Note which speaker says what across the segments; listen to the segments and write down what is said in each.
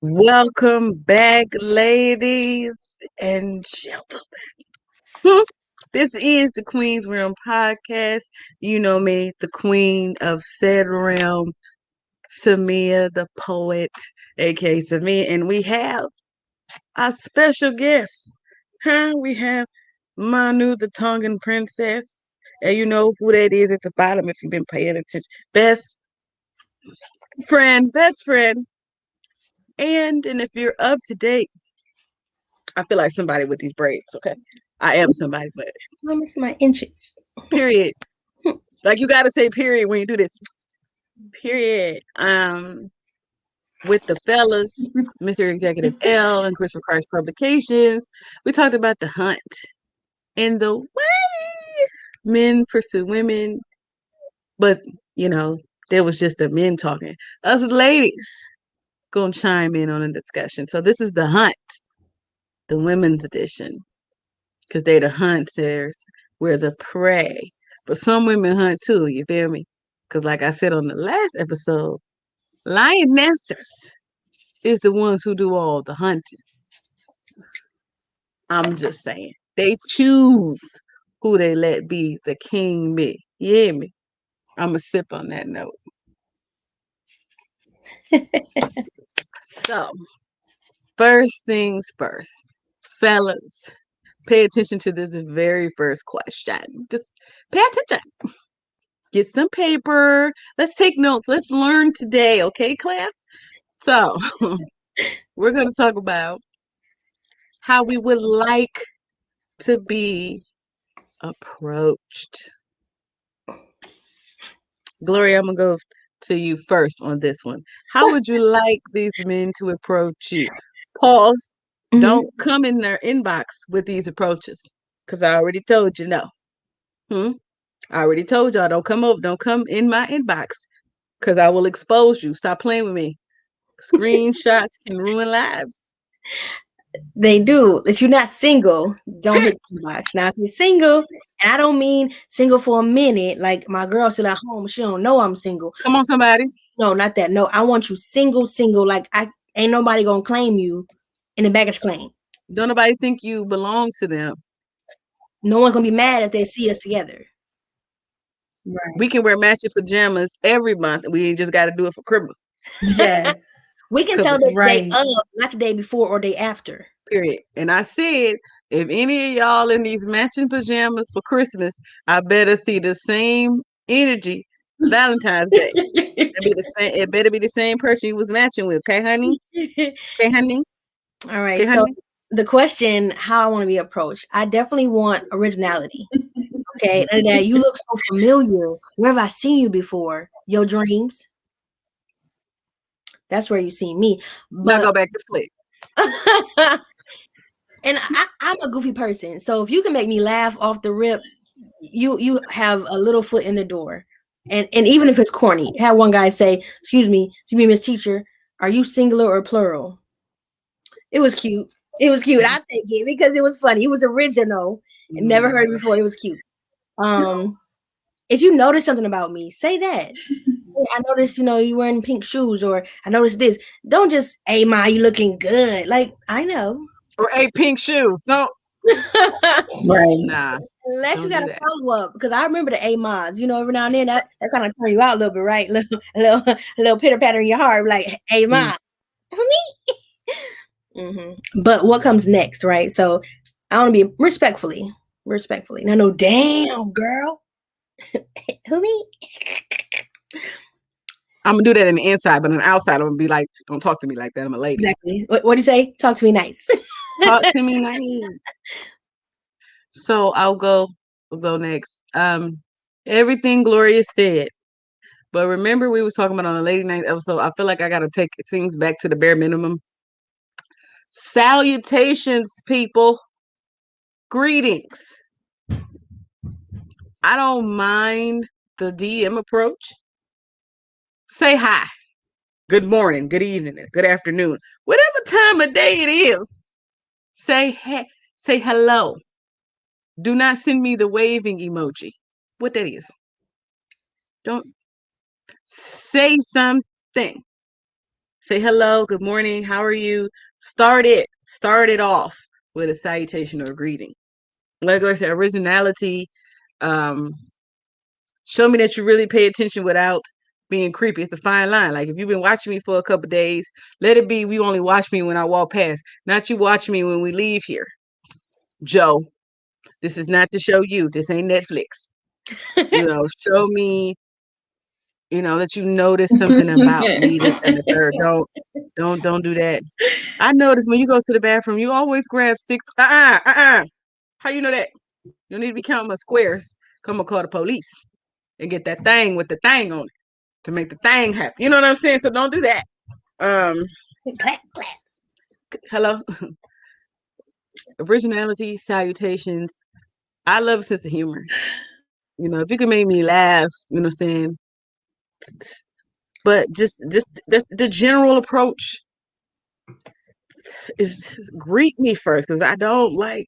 Speaker 1: Welcome back, ladies and gentlemen. Hmm. This is the Queen's Realm Podcast. You know me, the queen of said realm, Samia, the poet, aka Samia, and we have our special guest. We have Manu, the Tongan princess. And you know who that is at the bottom if you've been paying attention. Best friend. And if you're up to date, I feel like somebody with these braids, okay? I am somebody, but
Speaker 2: I miss my inches.
Speaker 1: period. Like you gotta say period when you do this. Period. With the fellas, Mr. Executive L and Christopher Christ Publications, we talked about the hunt and the way men pursue women, but you know, there was just the men talking. Us ladies gonna chime in on the discussion. So this is the hunt, the women's edition. Because they the hunters, we're the prey. But some women hunt too, you feel me? Because like I said on the last episode, lionesses is the ones who do all the hunting. I'm just saying. They choose who they let be the king be. You hear me? I'm a sip on that note. So, first things first. Fellas, pay attention to this very first question. Just pay attention. Get some paper. Let's take notes. Let's learn today, okay, class? So, we're going to talk about how we would like to be approached. Gloria, I'm going to go to you first on this one. How would you like these men to approach you? Pause.
Speaker 2: Mhm.
Speaker 1: Don't come in their inbox with these approaches because I already told you no. Hmm? I already told y'all don't come in my inbox because I will expose you. Stop playing with me. Screenshots can ruin lives.
Speaker 2: They do. If you're not single, don't hit the box. Now, if you're single, and I don't mean single for a minute, like my girl still at home, she don't know I'm single.
Speaker 1: Come on, somebody.
Speaker 2: No, not that. No, I want you single, single. Like I ain't nobody gonna claim you in the baggage claim.
Speaker 1: Don't nobody think you belong to them.
Speaker 2: No one's gonna be mad if they see us together.
Speaker 1: We
Speaker 3: Right.
Speaker 1: can wear matching pajamas every month. We ain't just got to do it for Christmas.
Speaker 3: Yes.
Speaker 2: We can
Speaker 1: Cause
Speaker 2: celebrate the day
Speaker 3: Right.
Speaker 2: of, not the day before or day after.
Speaker 1: period. And I said, if any of y'all in these matching pajamas for Christmas, I better see the same energy Valentine's Day. It better be the same person you was matching with. Okay, honey. Okay, honey.
Speaker 2: All right.
Speaker 1: Okay,
Speaker 2: So
Speaker 1: honey.
Speaker 2: the question, how I want to be approached, I definitely want originality. Okay, and that you look so familiar. Where have I seen you before? Your dreams. That's where you see me.
Speaker 1: Now
Speaker 2: But
Speaker 1: go back to sleep.
Speaker 2: and I'm a goofy person, so if you can make me laugh off the rip, you have a little foot in the door. And even if it's corny, I had one guy say, excuse me, Miss Teacher, are you singular or plural? It was cute. It was cute. I take it because it was funny. It was original. And never heard it before. It was cute. Um, if you notice something about me, say that. "Hey, I noticed, you wearing pink shoes, or I noticed this. Don't just, hey, Ma, you looking good. Like, I know.
Speaker 1: Or pink shoes. No,
Speaker 3: Right.
Speaker 1: nah,
Speaker 2: Unless you
Speaker 1: don't
Speaker 2: got
Speaker 1: do
Speaker 2: a
Speaker 1: that.
Speaker 2: follow up, because I remember the A mods, every now and then that kind of turn you out a little bit, right? A little pitter patter in your heart, like A
Speaker 1: Mm.
Speaker 2: mod. Me. But what comes next, right? So I want to be respectfully. Now, no, damn, girl. Who me?
Speaker 1: I'm gonna do that in the inside, but on the outside, I'm gonna be like, don't talk to me like that. I'm a lady.
Speaker 2: Exactly. What do you say? Talk to me nice.
Speaker 1: Talk to me nice. So we'll go next. Everything Gloria said. But remember we was talking about on the lady night episode, I feel like I gotta take things back to the bare minimum. Salutations, people. Greetings. I don't mind the DM approach. Say hi. Good morning, good evening, good afternoon. Whatever time of day it is. Say hey, say hello. Do not send me the waving emoji. What that is. Don't say something. Say hello, good morning, how are you? Start it off with a salutation or a greeting. Like I said, originality. Um, Show me that you really pay attention without being creepy. It's a fine line. Like if you've been watching me for a couple days, let it be you only watch me when I walk past, not you watch me when we leave here. Joe, this is not to show you. This ain't Netflix. Show me, that you notice something about me, this and the third. Don't do that. I notice when you go to the bathroom, you always grab six. How you know that? You need to be counting my squares. Come and call the police and get that thing with the thing on it to make the thing happen. You know what I'm saying? So don't do that.
Speaker 2: Clap, clap.
Speaker 1: Hello. Originality, salutations. I love a sense of humor. If you can make me laugh, you know what I'm saying? But just that's the general approach is greet me first because I don't like.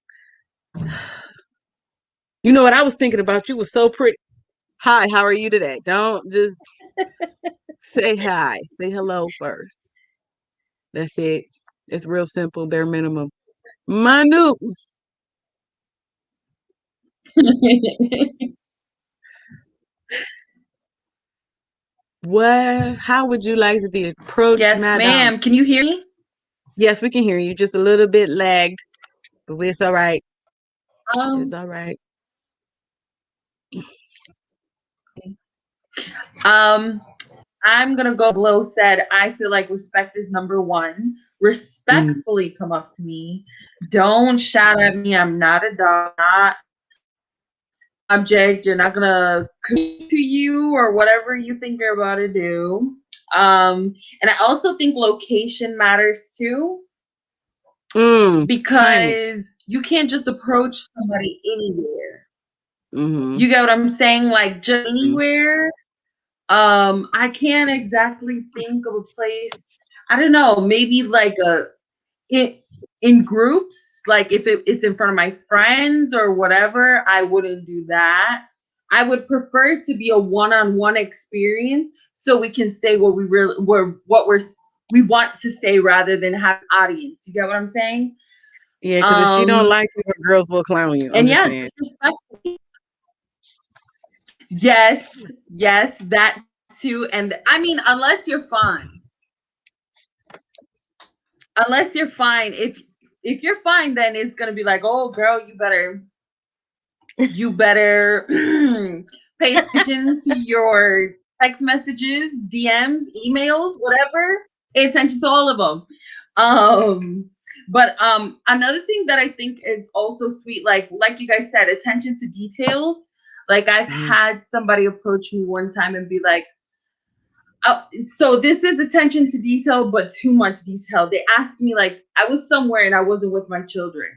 Speaker 1: You know what I was thinking about? You was so pretty. Hi, how are you today? Don't just say hi. Say hello first. That's it. It's real simple, bare minimum. Minute. What? How would you like to be approached,
Speaker 3: Yes,
Speaker 1: madam?
Speaker 3: ma'am. Can you hear me?
Speaker 1: Yes, we can hear you. Just a little bit lagged, but it's all right. It's
Speaker 3: Um,
Speaker 1: all right.
Speaker 3: um, I'm gonna go. Glow said, I feel like respect is number one.
Speaker 1: Mm.
Speaker 3: Respectfully come up to me. Don't shout at me. I'm not a dog, not object. You're not gonna commit to you or whatever you think you're about to do. And I also think location matters too,
Speaker 1: Timing.
Speaker 3: because you can't just approach somebody anywhere.
Speaker 1: Mm-hmm.
Speaker 3: You get what I'm saying? Like just anywhere. I can't exactly think of a place. I don't know, maybe like in groups, like if it's in front of my friends or whatever, I wouldn't do that. I would prefer it to be a one-on-one experience so we can say what we want to say rather than have an audience. You get what I'm saying?
Speaker 1: Yeah, because if she don't
Speaker 3: Um
Speaker 1: like you, her girls will clown you. I'm
Speaker 3: and
Speaker 1: just
Speaker 3: yeah,
Speaker 1: saying.
Speaker 3: yes, that too. And I mean, unless you're fine, if you're fine, then it's gonna be like, oh girl, you better pay attention to your text messages, DMs, emails, whatever. Pay attention to all of them. But another thing that I think is also sweet, like you guys said, attention to details. Like I've had somebody approach me one time and be like, so this is attention to detail, but too much detail. They asked me, like, I was somewhere and I wasn't with my children.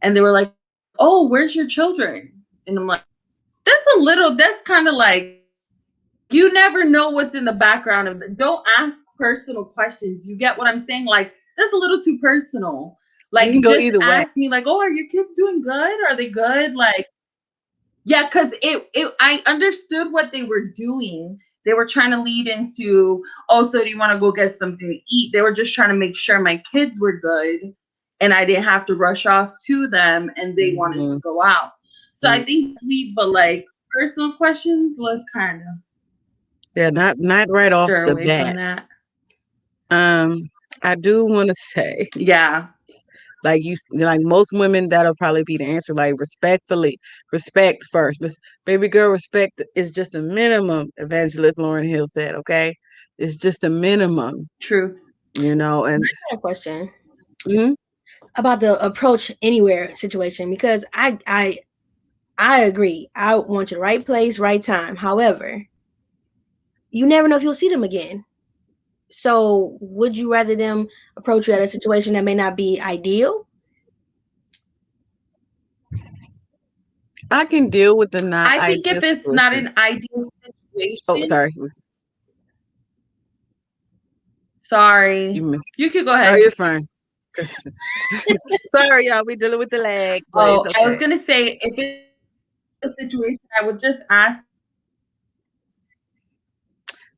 Speaker 3: And they were like, oh, where's your children? And I'm like, that's kind of like, you never know what's in the background of it. Don't ask personal questions. You get what I'm saying? Like, that's a little too personal.
Speaker 1: You can
Speaker 3: Like,
Speaker 1: go
Speaker 3: just
Speaker 1: either way.
Speaker 3: ask me, like, oh, are your kids doing good? Are they good? Like, yeah, because I understood what they were doing. They were trying to lead into, oh, so do you want to go get something to eat? They were just trying to make sure my kids were good and I didn't have to rush off to them and they wanted to go out. So I think sweet, but like personal questions, let's kind of
Speaker 1: Yeah, not right off
Speaker 3: steer
Speaker 1: the
Speaker 3: away from
Speaker 1: bat.
Speaker 3: that.
Speaker 1: I do want to say,
Speaker 3: Yeah,
Speaker 1: like most women, that'll probably be the answer. Like respect first. But baby girl, respect is just a minimum. Evangelist Lauren Hill said, "Okay, it's just a minimum."
Speaker 3: truth.
Speaker 1: And
Speaker 2: I have a question
Speaker 1: mhm.
Speaker 2: about the approach anywhere situation, because I agree. I want you the right place, right time. However, you never know if you'll see them again. So would you rather them approach you at a situation that may not be ideal?
Speaker 1: I can deal with the not
Speaker 3: I think
Speaker 1: ideal
Speaker 3: if it's not
Speaker 1: situation.
Speaker 3: an ideal
Speaker 1: Oh,
Speaker 3: situation,
Speaker 1: sorry,
Speaker 3: sorry,
Speaker 1: you missed.
Speaker 3: you could go
Speaker 1: No,
Speaker 3: ahead.
Speaker 1: you're fine. Sorry, y'all. We dealing with the lag, but it's
Speaker 3: Oh, I was
Speaker 1: okay.
Speaker 3: gonna say, if it's a situation, I would just ask.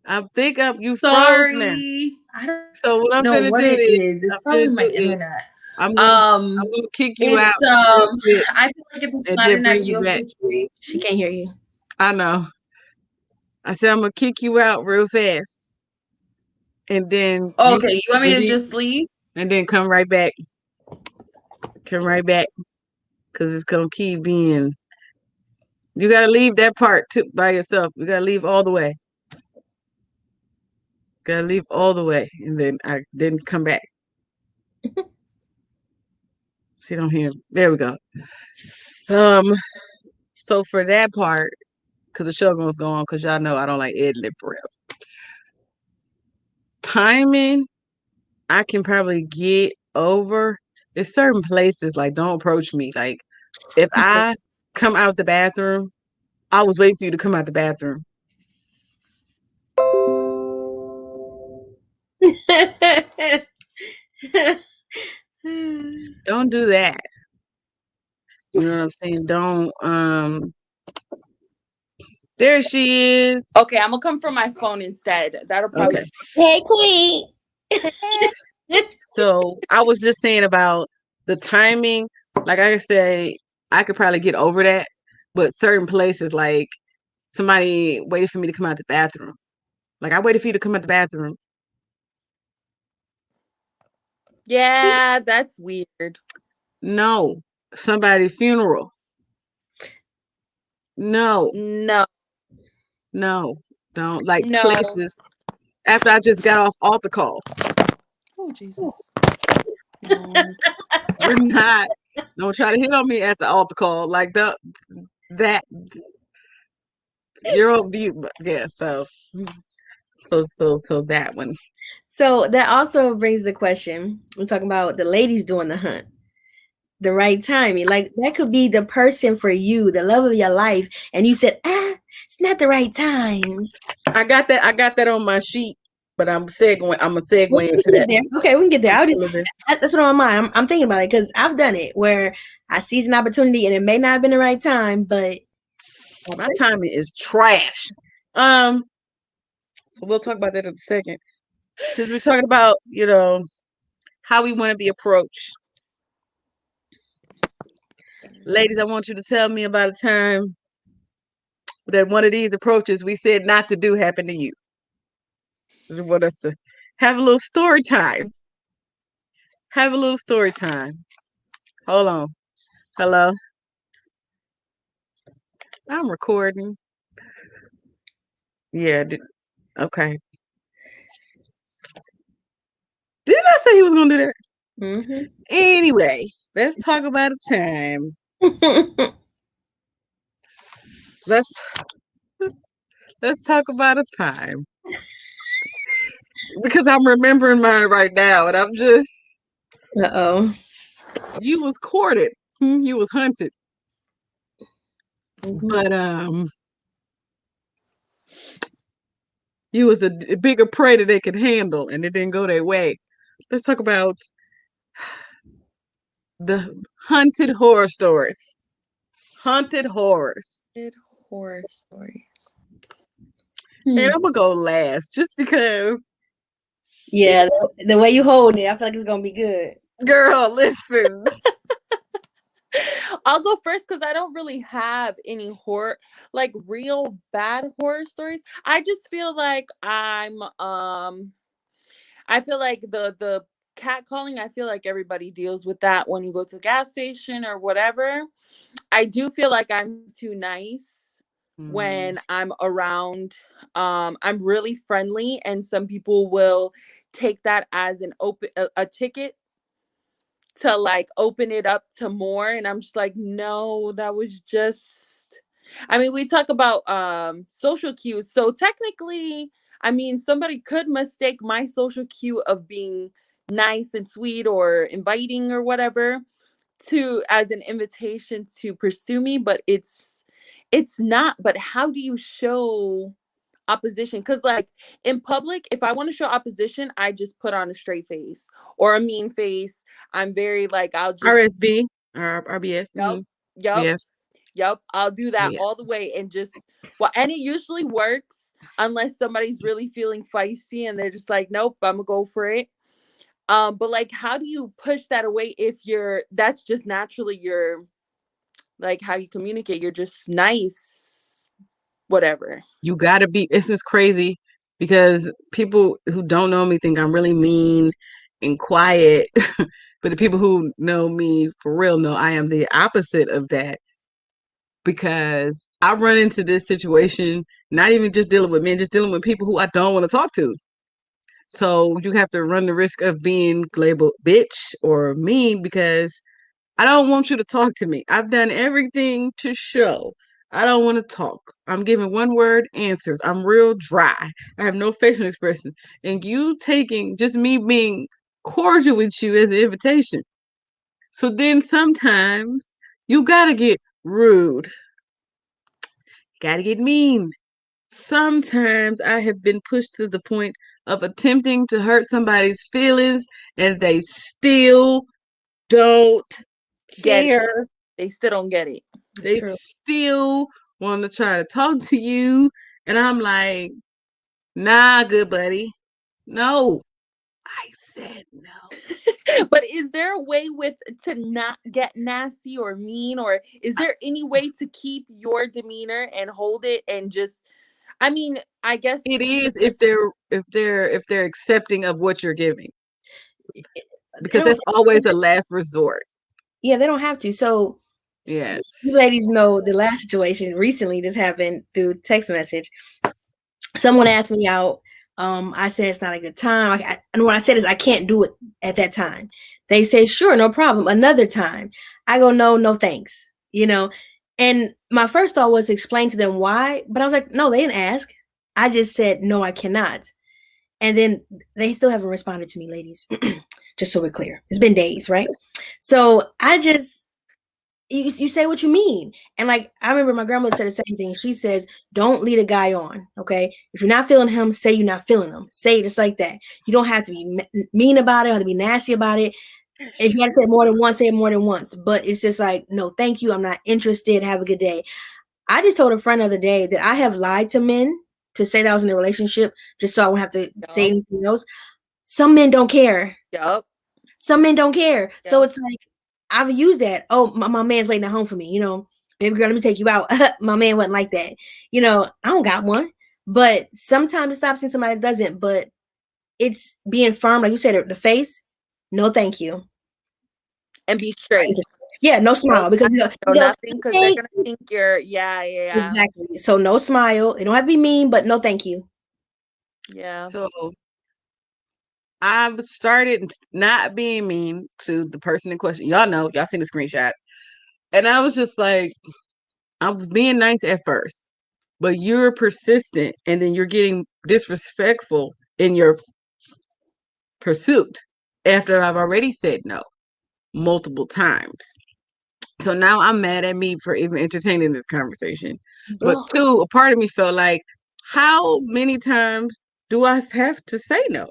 Speaker 1: I think you froze now.
Speaker 3: Sorry. I don't
Speaker 1: So what I'm
Speaker 3: know
Speaker 1: gonna
Speaker 3: what
Speaker 1: do
Speaker 3: it
Speaker 1: is
Speaker 3: is. It's
Speaker 1: I'm gonna
Speaker 3: probably my
Speaker 1: do is
Speaker 3: internet.
Speaker 1: I'm gonna kick you out
Speaker 3: It's
Speaker 1: real quick
Speaker 3: I feel like if it's
Speaker 1: and
Speaker 3: not
Speaker 1: then
Speaker 3: an
Speaker 1: bring you
Speaker 3: ideal
Speaker 1: back.
Speaker 3: situation.
Speaker 2: She can't hear you.
Speaker 1: I know. I said I'm gonna kick you out real fast, and then
Speaker 3: Okay, you want me to
Speaker 1: you
Speaker 3: just leave?
Speaker 1: and then come right back. Come right back, cause it's gonna keep being. You gotta leave that part too by yourself. You gotta leave all the way. Gotta leave all the way, and then I then come back. She don't hear. There we go. Um. So for that part, cause the show gonna go on, cause y'all know I don't like editing for real. Timing, I can probably get over. There's certain places like don't approach me. Like if I come out the bathroom, I was waiting for you to come out the bathroom. Don't do that. You know what I'm saying? Don't there she is.
Speaker 4: Okay, I'm gonna come from my phone instead. That'll probably.
Speaker 1: Okay.
Speaker 2: Hey, Queen.
Speaker 1: So I was just saying about the timing. Like I say, I could probably get over that, but certain places, like somebody waited for me to come out the bathroom. Like I waited for you to come out the bathroom.
Speaker 4: Yeah, that's weird.
Speaker 1: No, somebody's funeral. No,
Speaker 4: No,
Speaker 1: no, don't like
Speaker 4: no.
Speaker 1: places. After I just got off altar call,
Speaker 4: Oh Jesus. No.
Speaker 1: we're not. Don't try to hit on me at the altar call like that. You're on view, yeah. So that one.
Speaker 2: So that also brings the question. We're talking about the ladies doing the hunt. The right timing. Like that could be the person for you, the love of your life, and you said, it's not the right time.
Speaker 1: I got that on my sheet, but I'm a segue
Speaker 2: We
Speaker 1: into
Speaker 2: can get
Speaker 1: that.
Speaker 2: there. Okay, we can get there.
Speaker 1: Television.
Speaker 2: That's what on my mind. I'm thinking about it because I've done it where I seize an opportunity and it may not have been the right time, but
Speaker 1: My timing is trash. So we'll talk about that in a second. Since we're talking about, how we want to be approached. Ladies, I want you to tell me about a time that one of these approaches we said not to do happened to you. I want us to have a little story time. Have a little story time. Hold on. Hello. I'm recording. Yeah. Okay. Didn't I say he was gonna do that?
Speaker 2: mm-hmm.
Speaker 1: Anyway, let's talk about a time. Let's let's talk about a time because I'm remembering mine right now, and I'm just
Speaker 2: Uh-oh.
Speaker 1: you was courted, you was hunted,
Speaker 2: Mm-hmm.
Speaker 1: but you was a bigger prey that they could handle, and it didn't go their way. Let's talk about the hunted horror stories. Haunted horrors.
Speaker 4: Good horror stories.
Speaker 1: And I'm gonna go last just because,
Speaker 2: Yeah, the way you holding it, I feel like it's gonna be good.
Speaker 1: girl, listen.
Speaker 4: I'll go first because I don't really have any like real bad horror stories. I just feel like I feel like the cat calling, I feel like everybody deals with that when you go to the gas station or whatever. I do feel like I'm too nice when I'm around. I'm really friendly, and some people will take that as a ticket to like open it up to more, and I'm just like, no, that was just. I mean, we talk about social cues, so technically, I mean, somebody could mistake my social cue of being nice and sweet or inviting or whatever to as an invitation to pursue me, but it's not. But how do you show opposition? Because like in public, if I want to show opposition, I just put on a straight face or a mean face. I'm very like, I'll just
Speaker 1: RSB or RBS.
Speaker 4: yep, yep,
Speaker 1: BF.
Speaker 4: yep, I'll do that
Speaker 1: Yeah.
Speaker 4: all the way and just, well, and it usually works. unless somebody's really feeling feisty and they're just like, nope, I'm gonna go for it. But like, how do you push that away if that's just naturally your, like, how you communicate? You're just nice, whatever.
Speaker 1: You gotta be. It's just crazy because people who don't know me think I'm really mean and quiet, but the people who know me for real know I am the opposite of that. Because I run into this situation, not even just dealing with men, just dealing with people who I don't want to talk to. So you have to run the risk of being labeled bitch or mean because I don't want you to talk to me. I've done everything to show I don't want to talk. I'm giving one word answers. I'm real dry. I have no facial expression. And you taking just me being cordial with you as an invitation. So then sometimes you gotta get rude. Gotta get mean. Sometimes I have been pushed to the point of attempting to hurt somebody's feelings and they still don't
Speaker 4: Get it.
Speaker 1: care.
Speaker 4: They still don't get it.
Speaker 1: They
Speaker 2: True.
Speaker 1: still want to try to talk to you. And I'm like, nah, good buddy. No. I said no.
Speaker 4: But is there a way to not get nasty or mean, or is there any way to keep your demeanor and hold it and just, I mean, I guess
Speaker 1: It
Speaker 4: you
Speaker 1: is
Speaker 4: could just
Speaker 1: if they're accepting of what you're giving.
Speaker 2: They
Speaker 1: Because
Speaker 2: don't.
Speaker 1: that's always the last resort.
Speaker 2: Yeah, they don't have to. So
Speaker 1: Yeah.
Speaker 2: you ladies know the last situation recently. This happened through text message. Someone asked me out. I said it's not a good time. And what I said is I can't do it at that time. They say sure, no problem. Another time. I go no, thanks. You know, and my first thought was to explain to them why, but I was like, no, they didn't ask. I just said no, I cannot. And then they still haven't responded to me, ladies. Just so we're clear, it's been days, right? So I just you say what you mean. And like I remember my grandmother said the same thing. She says, don't lead a guy on. Okay. If you're not feeling him, say you're not feeling him. Say it just like that. You don't have to be mean about it or to be nasty about it. If you have to say it more than once, say it more than once. But it's just like, no, thank you. I'm not interested. Have a good day. I just told a friend the other day that I have lied to men to say that I was in a relationship just so I won't have to say anything else. Some men don't care.
Speaker 4: Yup.
Speaker 2: Some men don't care.
Speaker 4: Yep.
Speaker 2: So it's like, I've used that. Oh, my man's waiting at home for me. You know, baby girl, let me take you out. My man wasn't like that. You know, I don't got one. But sometimes it stops seeing somebody that doesn't. But it's being firm, like you said, the face. No, thank you.
Speaker 4: And be straight.
Speaker 2: Yeah, no smile because
Speaker 4: no nothing because they're gonna think you're yeah.
Speaker 2: Exactly. So no smile. It don't have to be mean, but no, thank you.
Speaker 4: Yeah.
Speaker 1: So I've started not being mean to the person in question. Y'all know, y'all seen the screenshot. And I was just like, I was being nice at first, but you're persistent and then you're getting disrespectful in your pursuit after I've already said no multiple times. So now I'm mad at me for even entertaining this conversation. But two, a part of me felt like, how many times do I have to say no?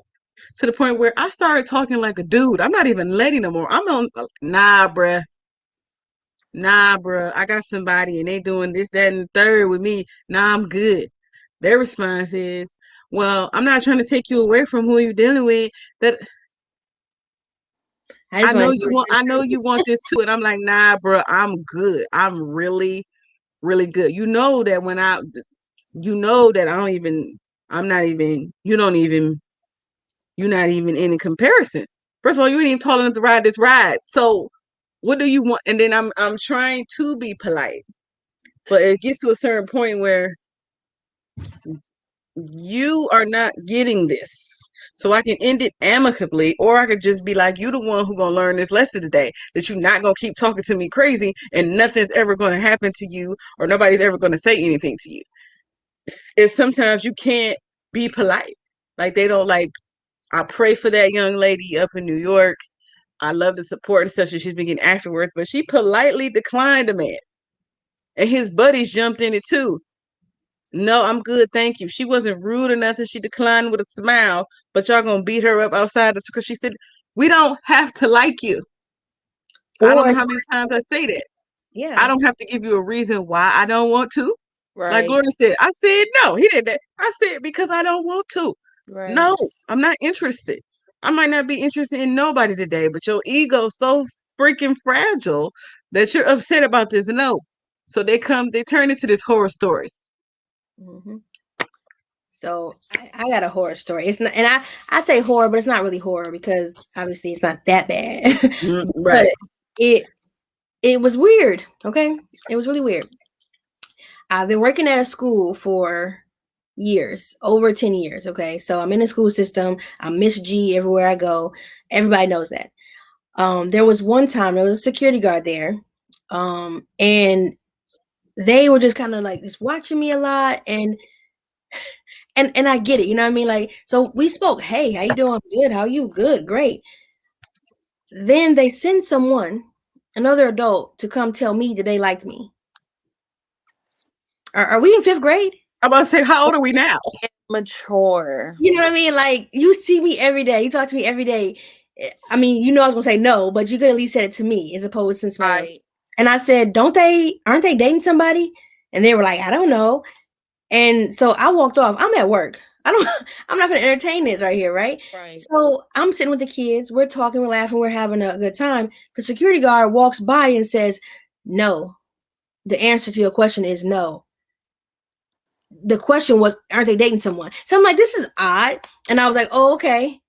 Speaker 1: To the point where I started talking like a dude. I'm not even letting no more. I'm on, nah, bruh. I got somebody and they doing this, that, and the third with me. Nah, I'm good. Their response is, well, I'm not trying to take you away from who you're dealing with. That I know you want this too. And I'm like, nah, bro, I'm good. I'm really, really good. You know that you're not even in comparison. First of all, you ain't even tall enough to ride this ride. So what do you want? And then I'm trying to be polite, but it gets to a certain point where you are not getting this. So I can end it amicably, or I could just be like, you the one who gonna learn this lesson today, that you're not gonna keep talking to me crazy and nothing's ever gonna happen to you or nobody's ever gonna say anything to you. It's sometimes you can't be polite. Like they don't like, I pray for that young lady up in New York. I love the support and stuff that she's been getting afterwards, but she politely declined a man. And his buddies jumped in it too. No, I'm good, thank you. She wasn't rude or nothing. She declined with a smile, but y'all gonna beat her up outside because she said, we don't have to like you. I don't know how many times I say that.
Speaker 2: Yeah.
Speaker 1: I don't have to give you a reason why I don't want to. Like
Speaker 4: Right.
Speaker 1: Gloria said, I said no. He did that. I said because I don't want to.
Speaker 4: Right.
Speaker 1: No, I'm not interested. I might not be interested in nobody today, but your ego's so freaking fragile that you're upset about this no. So they turn into this horror stories.
Speaker 2: Mm-hmm. So I got a horror story. It's not, and I say horror, but it's not really horror because obviously it's not that bad. But
Speaker 1: Right.
Speaker 2: it was weird. Okay, it was really weird. I've been working at a school for years, over 10 years. Okay, so I'm in the school system. I'm Miss G everywhere I go. Everybody knows that. There was one time there was a security guard there, and they were just kind of like just watching me a lot, and I get it, you know what I mean? Like, so we spoke, hey, how you doing? Good. How are you? Good, great. Then they send someone, another adult, to come tell me that they liked me. Are we in 5th grade?
Speaker 1: I'm about to say, how old are we now?
Speaker 4: Mature.
Speaker 2: You know what I mean? Like, you see me every day. You talk to me every day. I mean, you know I was gonna say no, but you could at least say it to me as opposed to somebody else.
Speaker 4: Right.
Speaker 2: And I said, aren't they dating somebody? And they were like, I don't know. And so I walked off. I'm at work. I'm not gonna entertain this right here, right?
Speaker 4: Right.
Speaker 2: So I'm sitting with the kids, we're talking, we're laughing, we're having a good time. The security guard walks by and says, no. The answer to your question is no. The question was, aren't they dating someone? So I'm like, this is odd. And I was like, oh, okay.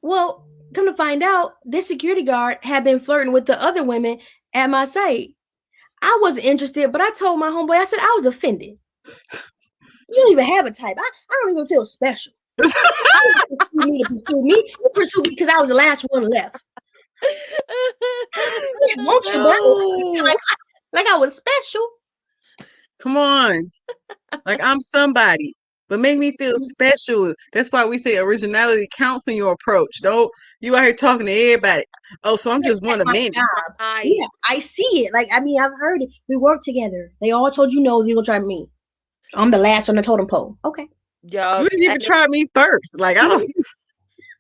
Speaker 2: Well, come to find out, this security guard had been flirting with the other women at my site. I wasn't interested, but I told my homeboy, I said, I was offended. You don't even have a type. I don't even feel special. You pursue me. You pursue me because I was the last one left. I didn't want you, but I like I was special.
Speaker 1: Come on. Like I'm somebody. But make me feel special. That's why we say originality counts in your approach. Don't you out here talking to everybody. Oh, so I'm just one of many.
Speaker 2: Yeah, I see it. Like, I mean, I've heard it. We work together. They all told you no, you're gonna try me. I'm the last on the totem pole. Okay.
Speaker 4: Yup.
Speaker 1: You didn't even try me first. Like I don't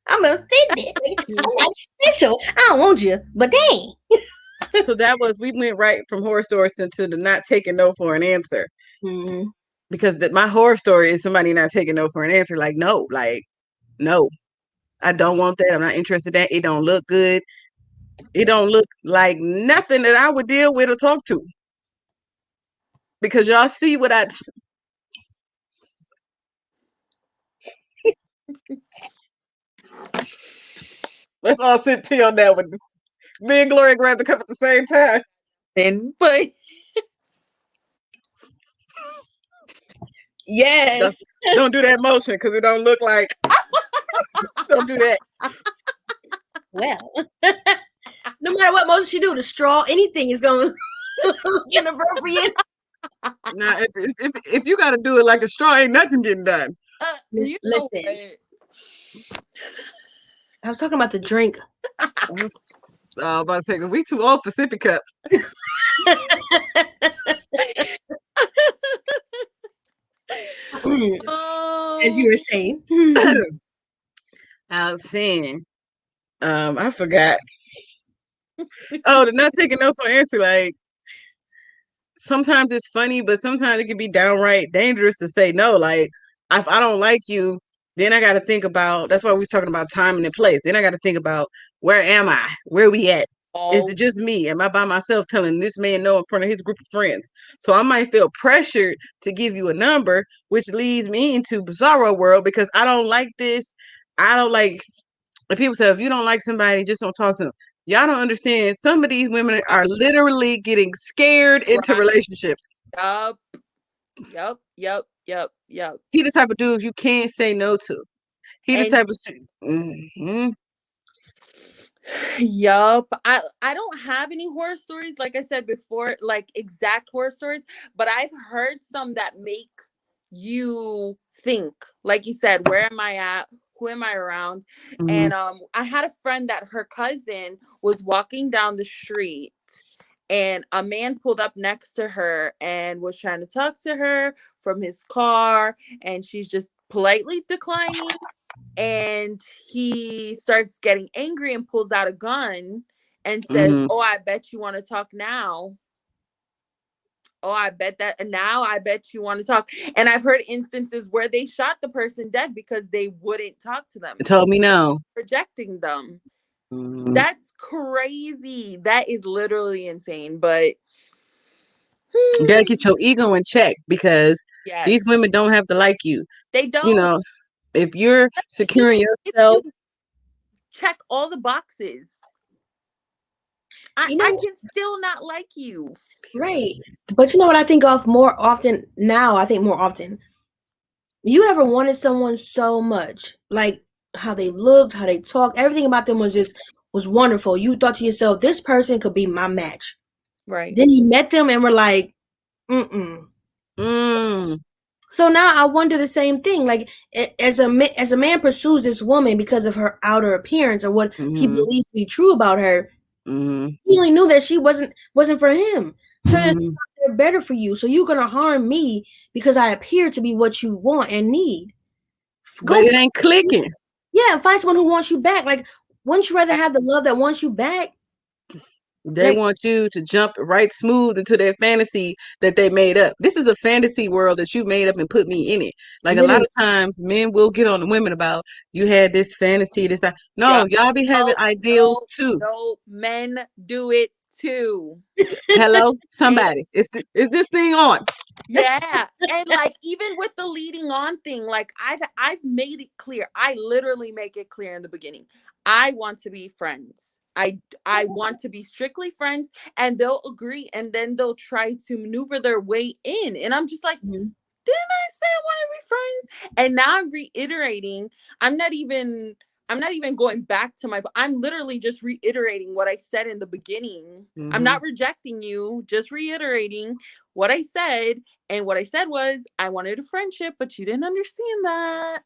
Speaker 2: I'm offended. I'm not special. I don't want you, but dang.
Speaker 1: So we went right from horror stories into the not taking no for an answer.
Speaker 2: Mm-hmm.
Speaker 1: Because my horror story is somebody not taking no for an answer. Like no, I don't want that. I'm not interested in that. It don't look good. It don't look like nothing that I would deal with or talk to. Because y'all see what I let's all sit tea on that one. Me and Gloria grabbed the cup at the same time.
Speaker 4: But
Speaker 2: Yes.
Speaker 1: Don't do that motion because it don't look like. Don't do that.
Speaker 2: Well, no matter what motion she do, the straw, anything is going to look inappropriate.
Speaker 1: Now, if you got to do it like a straw, ain't nothing getting done.
Speaker 4: you know what?
Speaker 2: I was talking about the drink.
Speaker 1: About to say, 'cause we too old for sippy cups.
Speaker 2: As you were saying.
Speaker 1: I was saying, I forgot. Oh, the not taking no for an answer. Like sometimes it's funny, but sometimes it can be downright dangerous to say no. Like if I don't like you, then I got to think about. That's why we was talking about time and place. Then I got to think about where am I? Where we at? Is it just me? Am I by myself telling this man no in front of his group of friends? So I might feel pressured to give you a number, which leads me into bizarro world because I don't like this. I don't like. And people say if you don't like somebody, just don't talk to them. Y'all don't understand. Some of these women are literally getting scared into relationships.
Speaker 4: Yup.
Speaker 1: He the type of dude you can't say no to. He the type of
Speaker 4: Yup. I don't have any horror stories, like I said before, like exact horror stories, but I've heard some that make you think. Like you said, where am I at? Who am I around? And I had a friend that her cousin was walking down the street and a man pulled up next to her and was trying to talk to her from his car, and she's just politely declining. And he starts getting angry and pulls out a gun and says, "Oh, I bet you want to talk now." Oh, I bet that. And now I bet you want to talk. And I've heard instances where they shot the person dead because they wouldn't talk to them.
Speaker 1: It told me no.
Speaker 4: Rejecting them.
Speaker 1: Mm-hmm.
Speaker 4: That's crazy. That is literally insane. But
Speaker 1: you gotta get your ego in check, because
Speaker 4: yes,
Speaker 1: these women don't have to like you.
Speaker 4: they don't.
Speaker 1: You know, if you're securing yourself,
Speaker 4: check all the boxes. I can still not like you.
Speaker 2: Right. But you know what I think of more often now? I think more often. You ever wanted someone so much, like how they looked, how they talked, everything about them was wonderful. You thought to yourself, this person could be my match.
Speaker 4: Right.
Speaker 2: Then you met them and were like, So now I wonder the same thing. Like, as a man pursues this woman because of her outer appearance or what he believes to be true about her, he only knew that she wasn't for him. So they're better for you. So you're gonna harm me because I appear to be what you want and need.
Speaker 1: But it ain't clicking.
Speaker 2: Yeah, find someone who wants you back. Like, wouldn't you rather have the love that wants you back?
Speaker 1: They want you to jump right smooth into their fantasy that they made up. This is a fantasy world that you made up and put me in it. Like, a lot of times men will get on the women about, you had this fantasy, this that. No, y'all be having ideals too.
Speaker 4: No, men do it too.
Speaker 1: Hello, somebody. Is this thing on?
Speaker 4: Yeah. And like, even with the leading on thing, like I've made it clear. I literally make it clear in the beginning. I want to be friends. I want to be strictly friends, and they'll agree, and then they'll try to maneuver their way in. And I'm just like, didn't I say I want to be friends? And now I'm reiterating. I'm not even going back to I'm literally just reiterating what I said in the beginning. I'm not rejecting you, just reiterating what I said. And what I said was, I wanted a friendship, but you didn't understand that.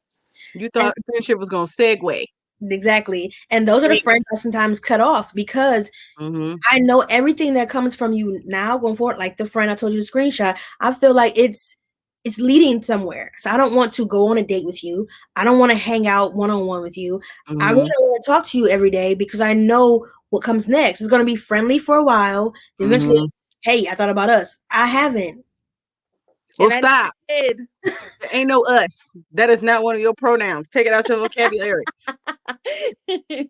Speaker 1: You thought friendship was going to segue.
Speaker 2: Exactly. And those are the friends I sometimes cut off because I know everything that comes from you now going forward, like the friend I told you to screenshot. I feel like it's leading somewhere. So I don't want to go on a date with you. I don't want to hang out one-on-one with you. I really don't want to talk to you every day because I know what comes next. It's going to be friendly for a while. Eventually, hey, I thought about us. I haven't.
Speaker 1: Well, stop. There ain't no us. That is not one of your pronouns. Take it out your vocabulary.
Speaker 2: And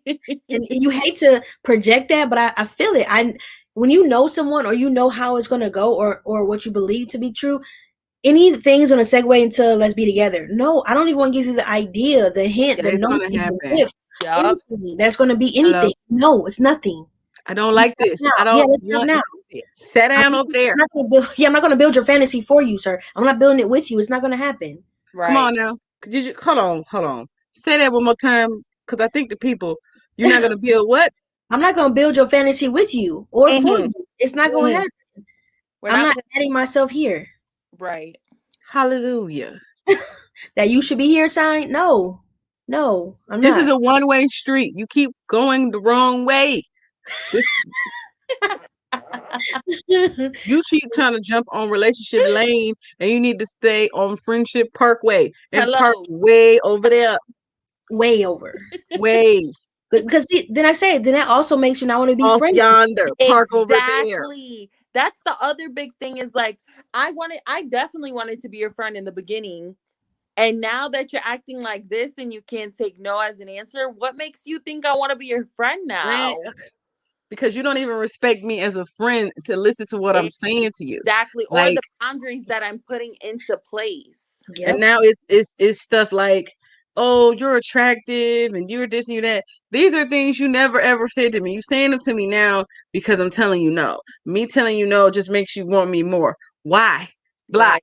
Speaker 2: you hate to project that, but I feel it. When you know someone or you know how it's going to go or what you believe to be true, anything is going to segue into let's be together. No, I don't even want to give you the idea, the hint, the notion, the anything that's going to be anything. Hello? No, it's nothing.
Speaker 1: I don't like this. I don't want now. Sit down over there.
Speaker 2: I'm not going to build your fantasy for you, sir. I'm not building it with you. It's not going to happen.
Speaker 1: Right. Come on now. Hold on. Say that one more time, because I think the people, you're not going to build what?
Speaker 2: I'm not going to build your fantasy with you or for you. It's not going to happen. I'm not adding myself here.
Speaker 4: Right.
Speaker 1: Hallelujah.
Speaker 2: That you should be here sign? No, I'm not.
Speaker 1: This is a one-way street. You keep going the wrong way. You keep trying to jump on relationship lane, and you need to stay on Friendship Parkway and park way over there.
Speaker 2: Way over.
Speaker 1: Way.
Speaker 2: Because then that also makes you not want to be
Speaker 1: off
Speaker 2: friends.
Speaker 1: Yonder. Park over there.
Speaker 4: Exactly. That's the other big thing is like, I definitely wanted to be your friend in the beginning. And now that you're acting like this and you can't take no as an answer, what makes you think I want to be your friend now?
Speaker 1: Because you don't even respect me as a friend to listen to what I'm saying to you.
Speaker 4: Exactly. Like, or the boundaries that I'm putting into place.
Speaker 1: Yep. And now it's stuff like, oh, you're attractive and you're this and you're that. These are things you never ever said to me. You saying them to me now because I'm telling you no. Me telling you no just makes you want me more. Why? Block.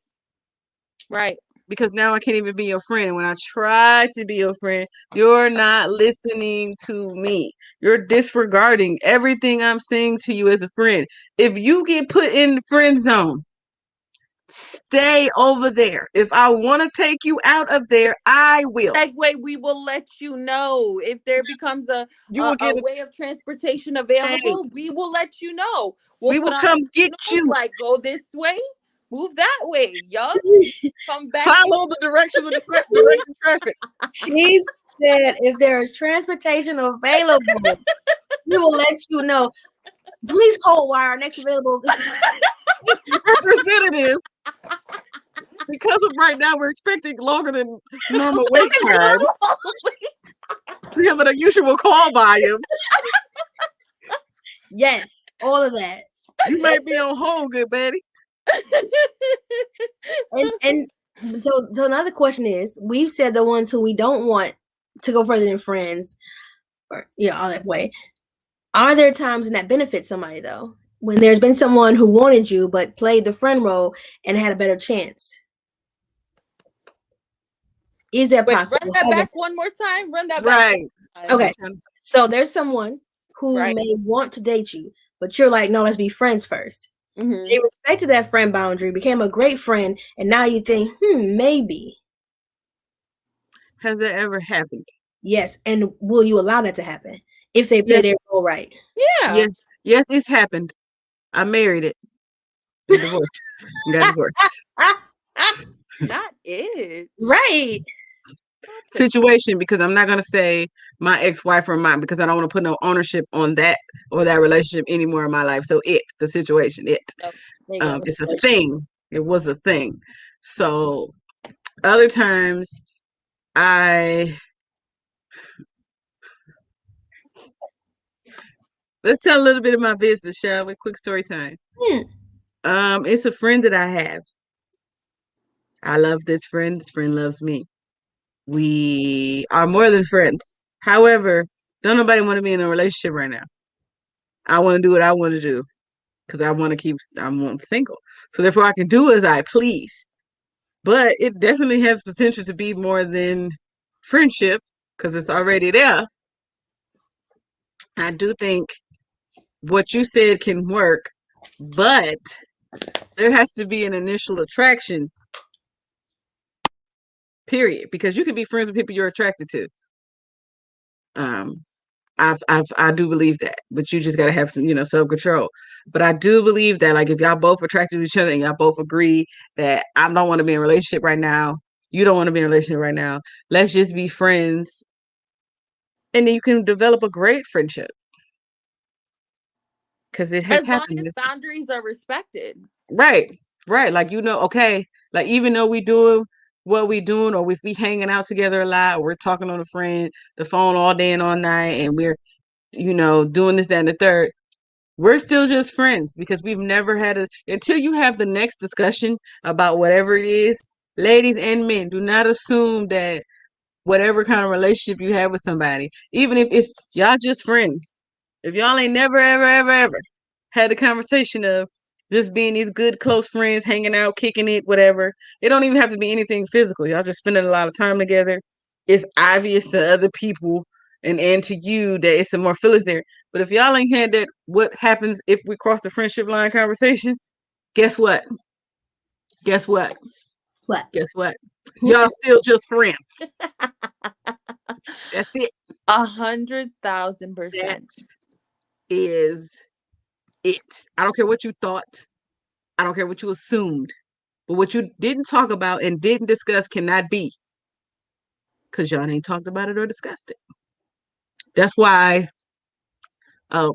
Speaker 4: Right.
Speaker 1: Because now I can't even be your friend. And when I try to be your friend, you're not listening to me. You're disregarding everything I'm saying to you as a friend. If you get put in the friend zone, stay over there. If I want to take you out of there, I will.
Speaker 4: That way we will let you know. If there becomes a way of transportation available, we will let you know.
Speaker 1: We will come get you.
Speaker 4: Like, go this way, move that way. Yup. Come back.
Speaker 1: Follow the directions of the traffic.
Speaker 2: She said if there is transportation available, we will let you know. Please hold while our next available.
Speaker 1: representative. Because of right now, we're expecting longer than normal wait time. We have an unusual call volume.
Speaker 2: Yes, all of that.
Speaker 1: You might be on hold, good Betty.
Speaker 2: And so another question is, we've said the ones who we don't want to go further than friends, or all that way. Are there times when that benefits somebody though? When there's been someone who wanted you but played the friend role and had a better chance? Is that possible?
Speaker 4: Run that back one more time. Run that
Speaker 1: Right.
Speaker 4: back.
Speaker 2: Okay. So there's someone who may want to date you, but you're like, no, let's be friends first.
Speaker 4: Mm-hmm.
Speaker 2: They respected that friend boundary, became a great friend, and now you think, maybe.
Speaker 1: Has that ever happened?
Speaker 2: Yes. And will you allow that to happen if they play their role right?
Speaker 4: Yeah.
Speaker 1: Yes, it's happened. I married it. And divorced. Got divorced.
Speaker 4: Not it.
Speaker 2: Right.
Speaker 1: Situation, because I'm not gonna say my ex-wife or mine, because I don't want to put no ownership on that or that relationship anymore in my life. So the situation, it's a thing. It was a thing. So other times let's tell a little bit of my business, shall we? Quick story time. It's a friend that I have. I love this friend. This friend loves me. We are more than friends. However, don't nobody want to be in a relationship right now. I want to do what I want to do because I'm single. So therefore I can do as I please. But it definitely has potential to be more than friendship because it's already there. I do think what you said can work, but there has to be an initial attraction, period. Because you can be friends with people you're attracted to. I do believe that, but you just gotta have some, self-control. But I do believe that, like, if y'all both attracted to each other and y'all both agree that I don't want to be in a relationship right now, you don't want to be in a relationship right now, let's just be friends, and then you can develop a great friendship because it has happened.
Speaker 4: As long as boundaries are respected.
Speaker 1: Right. Like, okay, like even though we doing what we doing, or if we hanging out together a lot, or we're talking on the phone all day and all night, and we're doing this, that, and the third. We're still just friends because we've never had until you have the next discussion about whatever it is. Ladies and men, do not assume that whatever kind of relationship you have with somebody, even if it's y'all just friends, if y'all ain't never, ever, ever, ever had the conversation of just being these good, close friends, hanging out, kicking it, whatever, it don't even have to be anything physical. Y'all just spending a lot of time together. It's obvious to other people and to you that it's some more feelings there. But if y'all ain't had that, what happens if we cross the friendship line conversation? Guess what? Guess what?
Speaker 2: What?
Speaker 1: Guess what? Y'all still just friends. That's it.
Speaker 4: 100,000%.
Speaker 1: That is it. I don't care what you thought. I don't care what you assumed. But what you didn't talk about and didn't discuss cannot be. Because y'all ain't talked about it or discussed it. That's why I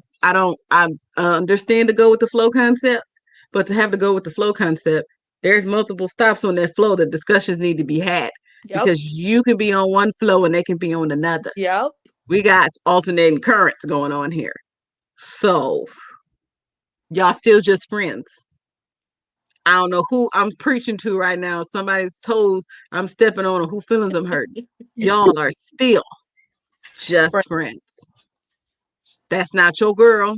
Speaker 1: understand to go with the flow concept, but to have to go with the flow concept, there's multiple stops on that flow that discussions need to be had. Yep. Because you can be on one flow and they can be on another.
Speaker 4: Yep.
Speaker 1: We got alternating currents going on here. So y'all still just friends. I don't know who I'm preaching to right now. Somebody's toes I'm stepping on or who feelings I'm hurting. Y'all are still just friends. That's not your girl.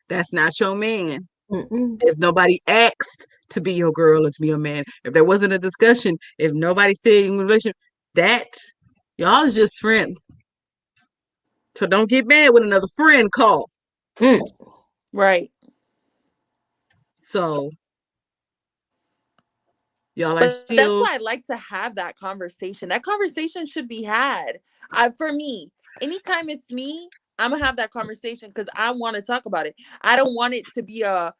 Speaker 1: That's not your man. If nobody asked to be your girl or to be your man, if there wasn't a discussion, if nobody said in relation, that y'all is just friends. So don't get mad when another friend call.
Speaker 4: Right.
Speaker 1: So y'all are still.
Speaker 4: That's why I like to have that conversation. That conversation should be had. For me, anytime it's me, I'm gonna have that conversation because I want to talk about it. I don't want it to be I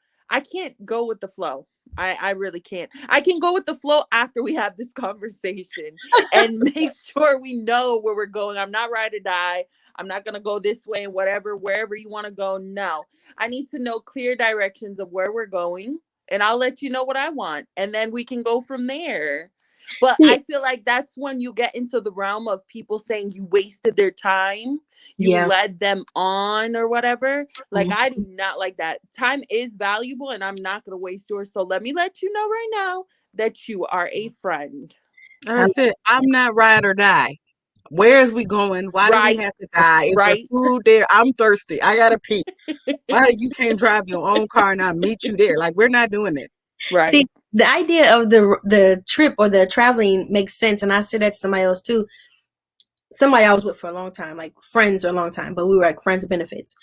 Speaker 4: can't go with the flow. I really can't. I can go with the flow after we have this conversation and make sure we know where we're going. I'm not ride or die. I'm not gonna go this way and wherever you want to go. No, I need to know clear directions of where we're going. and I'll let you know what I want, and then we can go from there. But
Speaker 2: See,
Speaker 4: I feel like that's when you get into the realm of people saying you wasted their time, you
Speaker 2: yeah.
Speaker 4: led them on or whatever. Like,
Speaker 1: Mhm.
Speaker 4: I do not like that. Time is valuable, and I'm not going to waste yours. So let me let you know right now that you are a friend.
Speaker 1: Like I said, I'm not ride or die. Where is we going? Why do we
Speaker 4: Right.
Speaker 1: have to die? Is there
Speaker 4: Right.
Speaker 1: food there? I'm thirsty. I gotta pee. Why you can't drive your own car and I'll meet you there? Like, we're not doing this.
Speaker 4: Right.
Speaker 2: See, the idea of the trip or the traveling makes sense, and I said that to somebody else too. Somebody I was with for a long time, like friends for a long time, but we were like friends with benefits.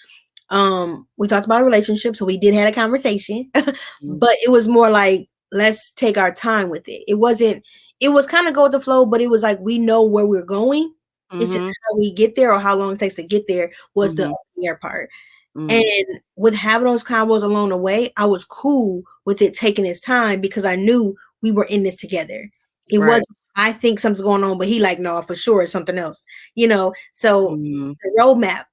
Speaker 2: We talked about a relationship, so we did have a conversation, but it was more like, let's take our time with it. It wasn't, it was kind of go with the flow, but it was like, we know where we're going. It's just how we get there or how long it takes to get there was the air part. And with having those combos along the way, I was cool with it taking its time because I knew we were in this together. It wasn't, I think something's going on, but he like, no, for sure it's something else, you know? So the roadmap,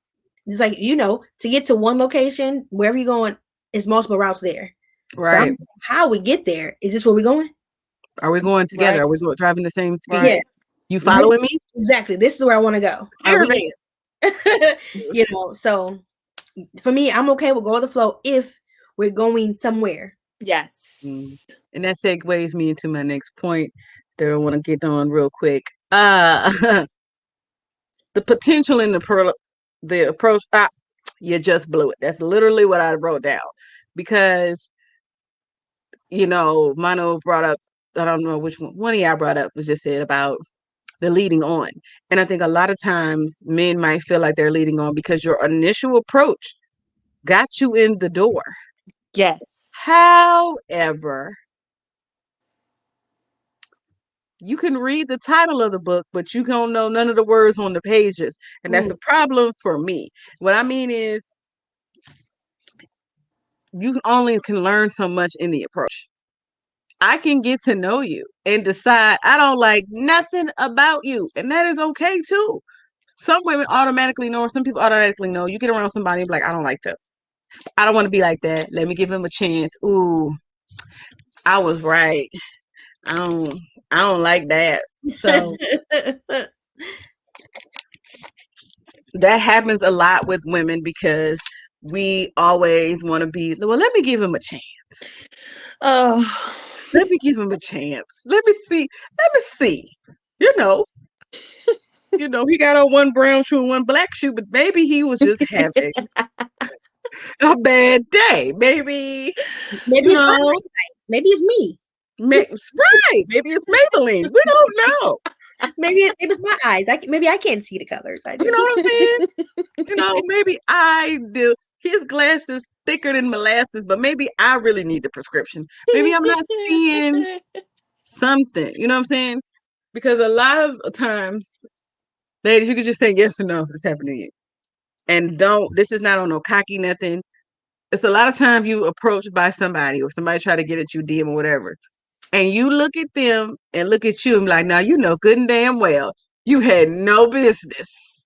Speaker 2: it's like, you know, to get to one location, wherever you're going, is multiple routes there. So
Speaker 1: Right.
Speaker 2: how we get there, is this where we're going?
Speaker 1: Are we going together?
Speaker 4: Right.
Speaker 1: Are we driving the same speed?
Speaker 4: Right.
Speaker 2: Yeah.
Speaker 1: You following me?
Speaker 2: Exactly. This is where I want to go.
Speaker 1: Caravan.
Speaker 2: You know, so for me, I'm okay with go with the flow if we're going somewhere.
Speaker 4: Yes.
Speaker 1: And that segues me into my next point that I want to get on real quick. The potential in the approach. You just blew it. That's literally what I wrote down, because Mano brought up. I don't know which one of y'all brought up, was just said about the leading on, and I think a lot of times men might feel like they're leading on because your initial approach got you in the door.
Speaker 4: Yes.
Speaker 1: However, you can read the title of the book, but you don't know none of the words on the pages. And that's a problem for me. What I mean is, you only can learn so much in the approach. I can get to know you and decide I don't like nothing about you. And that is okay too. Some women automatically know, or some people automatically know. You get around somebody and be like, I don't like them. I don't want to be like that. Let me give him a chance. Ooh, I was right. I don't like that. So that happens a lot with women because we always want to be, well, let me give him a chance.
Speaker 4: Oh.
Speaker 1: Let me give him a chance. Let me see. You know, he got on one brown shoe and one black shoe, but maybe he was just having a bad day. Maybe
Speaker 2: it's my eyesight. Maybe it's me.
Speaker 1: Right. Maybe it's Maybelline. We don't know.
Speaker 2: Maybe it's my eyes. Maybe I can't see the colors.
Speaker 1: You know what I'm saying? Maybe his glasses thicker than molasses, but maybe I really need the prescription. Maybe I'm not seeing something. You know what I'm saying? Because a lot of times, ladies, you can just say yes or no if it's happening to you. And this is not on no cocky nothing. It's a lot of times you approached by somebody or somebody try to get at you, DM or whatever. And you look at them and look at you and be like, now you know good and damn well you had no business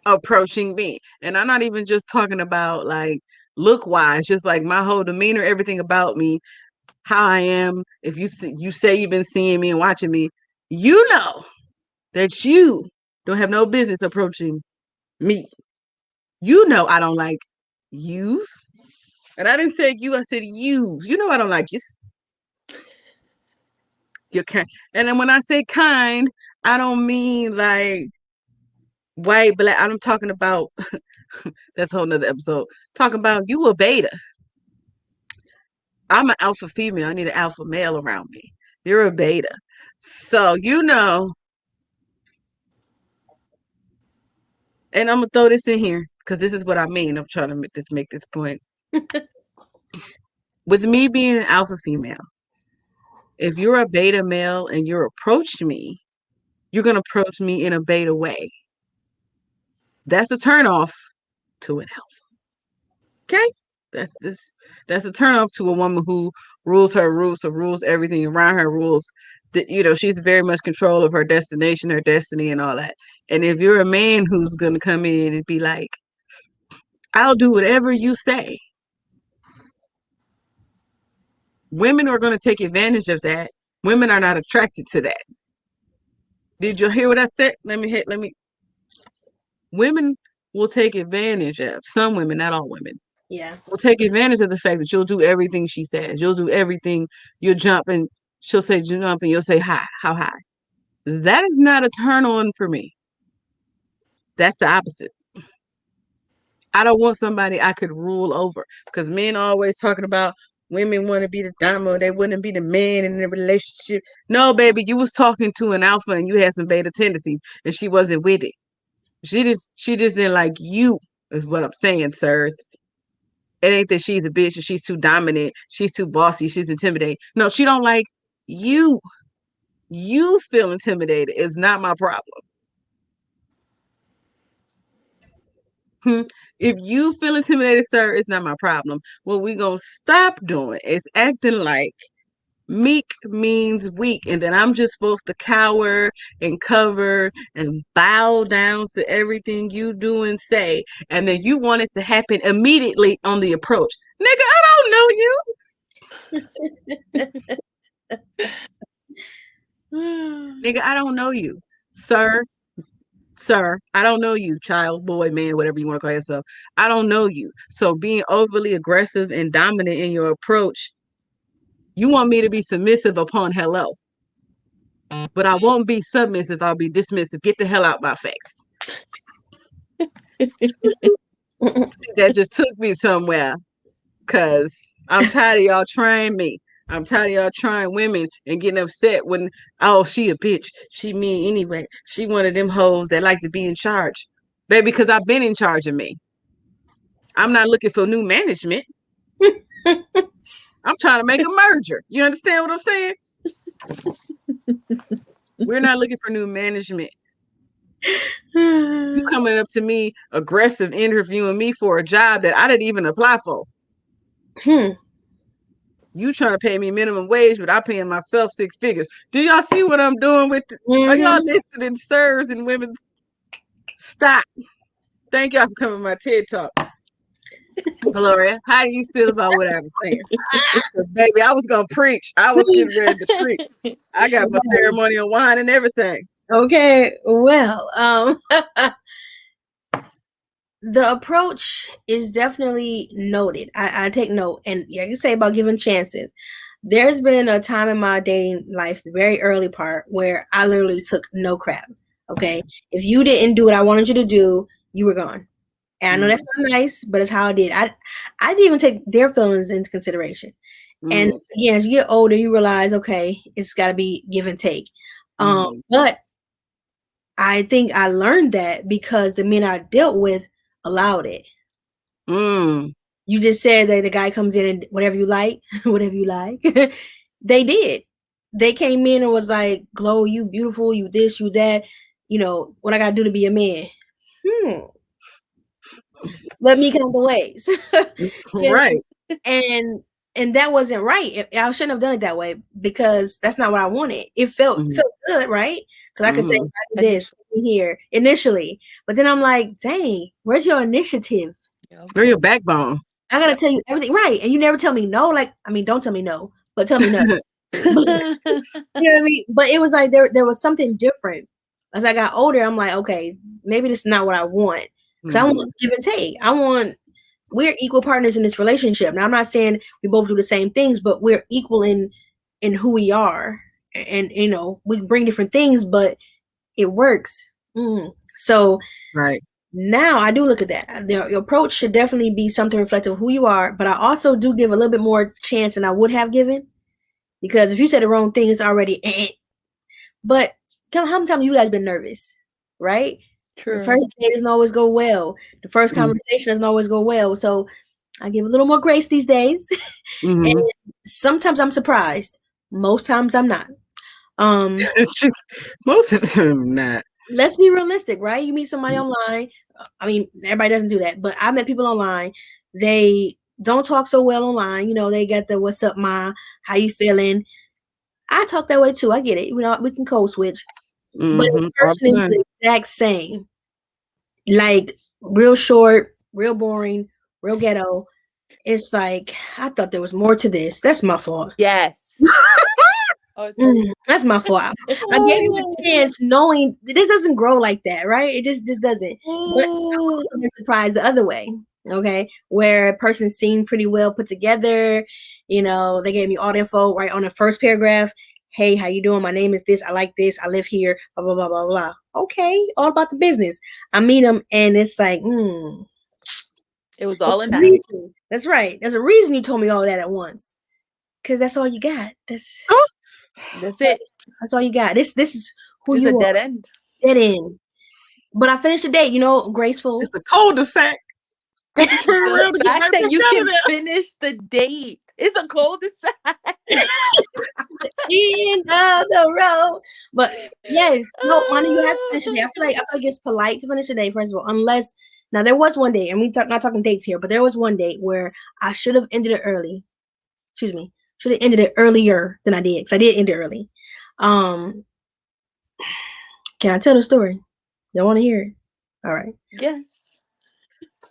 Speaker 1: approaching me. And I'm not even just talking about like look wise, just like my whole demeanor, everything about me, how I am. If you say you've been seeing me and watching me, you know that you don't have no business approaching me. You know I don't like yous. And I didn't say you, I said yous. You know I don't like yous. You're kind. And then when I say kind, I don't mean like white, black. I'm talking about, that's a whole nother episode. Talking about you a beta. I'm an alpha female. I need an alpha male around me. You're a beta. So, and I'm going to throw this in here because this is what I mean. I'm trying to make this point. With me being an alpha female, if you're a beta male and you approach me, you're going to approach me in a beta way. That's a turnoff to an alpha. Okay? That's a turnoff to a woman who rules her roots or rules everything around her, rules that she's very much control of her destination, her destiny, and all that. And if you're a man who's gonna come in and be like, I'll do whatever you say, Women are going to take advantage of that. Women are not attracted to that. Did you hear what I said? Let me. Women will take advantage of, some women, not all women,
Speaker 2: Yeah.
Speaker 1: will take advantage of the fact that you'll do everything she says. You'll do everything. You'll jump and she'll say jump and you'll say hi. How high? That is not a turn on for me. That's the opposite. I don't want somebody I could rule over, because men are always talking about women want to be the dominant. They wouldn't be the man in the relationship. No, baby, you was talking to an alpha and you had some beta tendencies and she wasn't with it. She just didn't like you, is what I'm saying, sir. It ain't that she's a bitch and she's too dominant, she's too bossy, she's intimidating. No, she don't like you. You feel intimidated is not my problem. If you feel intimidated, sir, it's not my problem. What we gonna stop doing is acting like meek means weak, and that I'm just supposed to cower and cover and bow down to everything you do and say, and then you want it to happen immediately on the approach. Nigga, I don't know you. Nigga, I don't know you. Sir, I don't know you, child, boy, man, whatever you want to call yourself. I don't know you. So being overly aggressive and dominant in your approach, you want me to be submissive upon hello. But I won't be submissive, I'll be dismissive. Get the hell out my face. That just took me somewhere, because I'm tired of y'all trying me. I'm tired of y'all trying women and getting upset when, oh, she a bitch. She mean anyway. She one of them hoes that like to be in charge. Baby, because I've been in charge of me. I'm not looking for new management. I'm trying to make a merger. You understand what I'm saying? We're not looking for new management. You coming up to me aggressive, interviewing me for a job that I didn't even apply for. You trying to pay me minimum wage without paying myself 6 figures. Do y'all see what I'm doing with Are y'all listening, sirs and women? Stop. Thank y'all for coming to my TED Talk. Gloria, how do you feel about what I was saying? Baby, I was going to preach. I was getting ready to preach. I got my ceremonial wine and everything.
Speaker 2: Okay, well, the approach is definitely noted. I take note. And yeah, you say about giving chances. There's been a time in my dating life, the very early part, where I literally took no crap. Okay. If you didn't do what I wanted you to do, you were gone. And I know that's not nice, but it's how I did. I didn't even take their feelings into consideration. And again, as you get older, you realize, okay, it's got to be give and take. But I think I learned that because the men I dealt with allowed it. You just said that the guy comes in and whatever you like, whatever you like. They did. They came in and was like, Glow, you beautiful, you this, you that. You know, what I got to do to be a man. Let me count the ways.
Speaker 1: Right.
Speaker 2: And that wasn't right. I shouldn't have done it that way, because that's not what I wanted. It felt good, right? Because I could say I did this here initially, but then I'm like, dang, where's your initiative?
Speaker 1: Where's your backbone?
Speaker 2: I gotta tell you everything, right? And you never tell me no. Like, I mean, don't tell me no, but tell me no. You know what I mean? But it was like there was something different. As I got older, I'm like, okay, maybe this is not what I want. Because I want give and take. We're equal partners in this relationship. Now, I'm not saying we both do the same things, but we're equal in who we are. And, you know, we bring different things, but it works. So
Speaker 1: right
Speaker 2: now I do look at that. The approach should definitely be something reflective of who you are, but I also do give a little bit more chance than I would have given. Because if you say the wrong thing, it's already But how many times you guys been nervous, right? True. The first date doesn't always go well. The first conversation doesn't always go well. So I give a little more grace these days. And sometimes I'm surprised. Most times I'm not.
Speaker 1: Most of the time not.
Speaker 2: Let's be realistic, right? You meet somebody online. I mean, everybody doesn't do that, but I met people online. They don't talk so well online. You know, they got the "What's up, ma? How you feeling?" I talk that way too. I get it. You know, we can code switch. But the person is the exact same. Like real short, real boring, real ghetto. it's like I thought there was more to this. That's my fault.
Speaker 4: Yes. Oh,
Speaker 2: That's my fault. I gave him a chance, knowing this doesn't grow like that, right? It just doesn't. But I've also been surprised the other way. Okay, where a person seemed pretty well put together. You know, they gave me all the info right on the first paragraph. Hey, how you doing? My name is this. I like this. I live here. Blah blah blah blah blah. Okay, all about the business. I meet them, and it's like,
Speaker 4: it was all a night.
Speaker 2: That's right. There's a reason you told me all that at once, because that's all you got. That's
Speaker 4: it.
Speaker 2: That's all you got. This is who
Speaker 4: it's
Speaker 2: you
Speaker 4: a
Speaker 2: are.
Speaker 4: Dead end.
Speaker 2: Dead end. But I finished the date, graceful.
Speaker 1: It's a cul-de-sac.
Speaker 4: The fact that you can finish the date is a cul-de-sac.
Speaker 2: End of the road. But yes, no, Monty, you have to finish the day. I feel like it's polite to finish the day, first of all, unless now there was one day, and not talking dates here, but there was one date where I should have ended it early. Excuse me, should have ended it earlier than I did, because I did end it early. Can I tell the story? Y'all want to hear it? All right.
Speaker 4: Yes.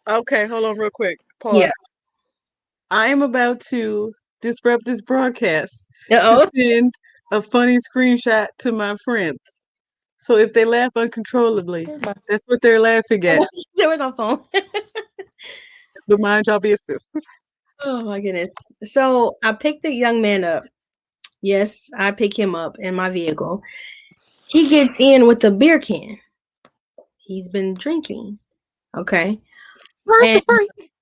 Speaker 1: Okay, hold on real quick. Pause.
Speaker 2: Yeah.
Speaker 1: I am about to disrupt this broadcast
Speaker 2: Uh-oh.
Speaker 1: to send a funny screenshot to my friends. So if they laugh uncontrollably, that's what they're laughing at.
Speaker 2: There was my phone.
Speaker 1: But mind your business.
Speaker 2: Oh my goodness. So I picked the young man up. Yes, I pick him up in my vehicle. He gets in with a beer can. He's been drinking. Okay.
Speaker 1: First,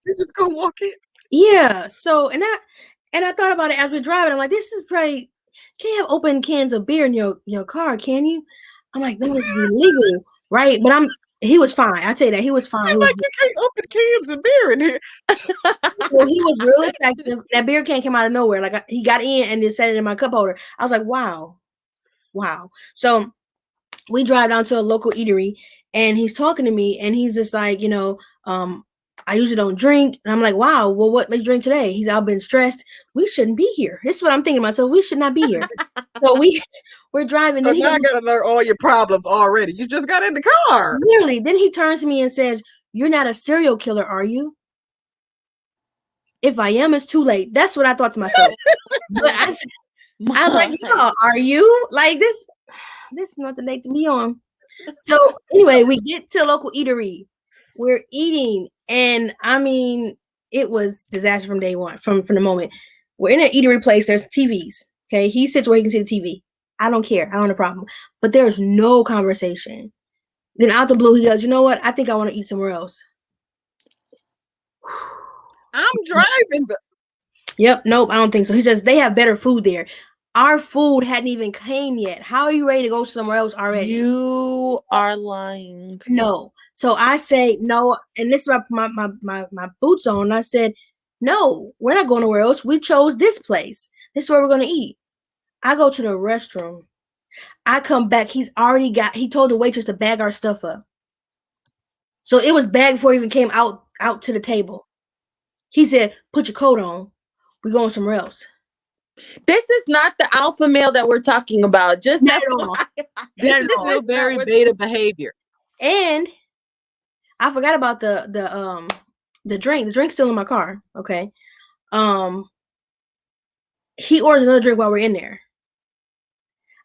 Speaker 1: you're just gonna walk in.
Speaker 2: Yeah. So and I thought about it as we're driving. I'm like, this is probably can't have open cans of beer in your car, can you? I'm like, that would be illegal, right? But he was fine. I tell you that he was fine.
Speaker 1: You can't open cans of beer in here.
Speaker 2: Well, he was real effective. That beer can came out of nowhere. Like he got in and just set it in my cup holder. I was like, wow. So we drive down to a local eatery, and he's talking to me, and he's just like, I usually don't drink. And I'm like, wow, well, what makes you drink today? He's I've been stressed. We shouldn't be here. This is what I'm thinking to myself. We should not be here. So we're driving.
Speaker 1: So now I gotta learn all your problems already. You just got in the car.
Speaker 2: Really? Then he turns to me and says, "You're not a serial killer, are you?" If I am, it's too late. That's what I thought to myself. But I was like, "No, are you like this? This is not the date to be on." So anyway, we get to a local eatery. We're eating, and I mean, it was disaster from day one. From the moment we're in an eatery place, there's TVs. Okay, he sits where he can see the TV. I don't care. I don't have a problem. But there's no conversation. Then out the blue, he goes, "You know what? I think I want to eat somewhere else."
Speaker 1: I'm driving.
Speaker 2: Yep. Nope. I don't think so. He says they have better food there. Our food hadn't even came yet. How are you ready to go somewhere else already?
Speaker 4: You are lying.
Speaker 2: No. So I say no, and this is my boots on. I said, no, we're not going nowhere else. We chose this place. This is where we're going to eat. I go to the restroom. I come back. He told the waitress to bag our stuff up. So it was bagged before he even came out to the table. He said, put your coat on. We're going somewhere else.
Speaker 4: This is not the alpha male that we're talking about. Just
Speaker 2: not at all.
Speaker 1: This is still very beta behavior.
Speaker 2: And I forgot about the drink. The drink's still in my car. Okay. He orders another drink while we're in there.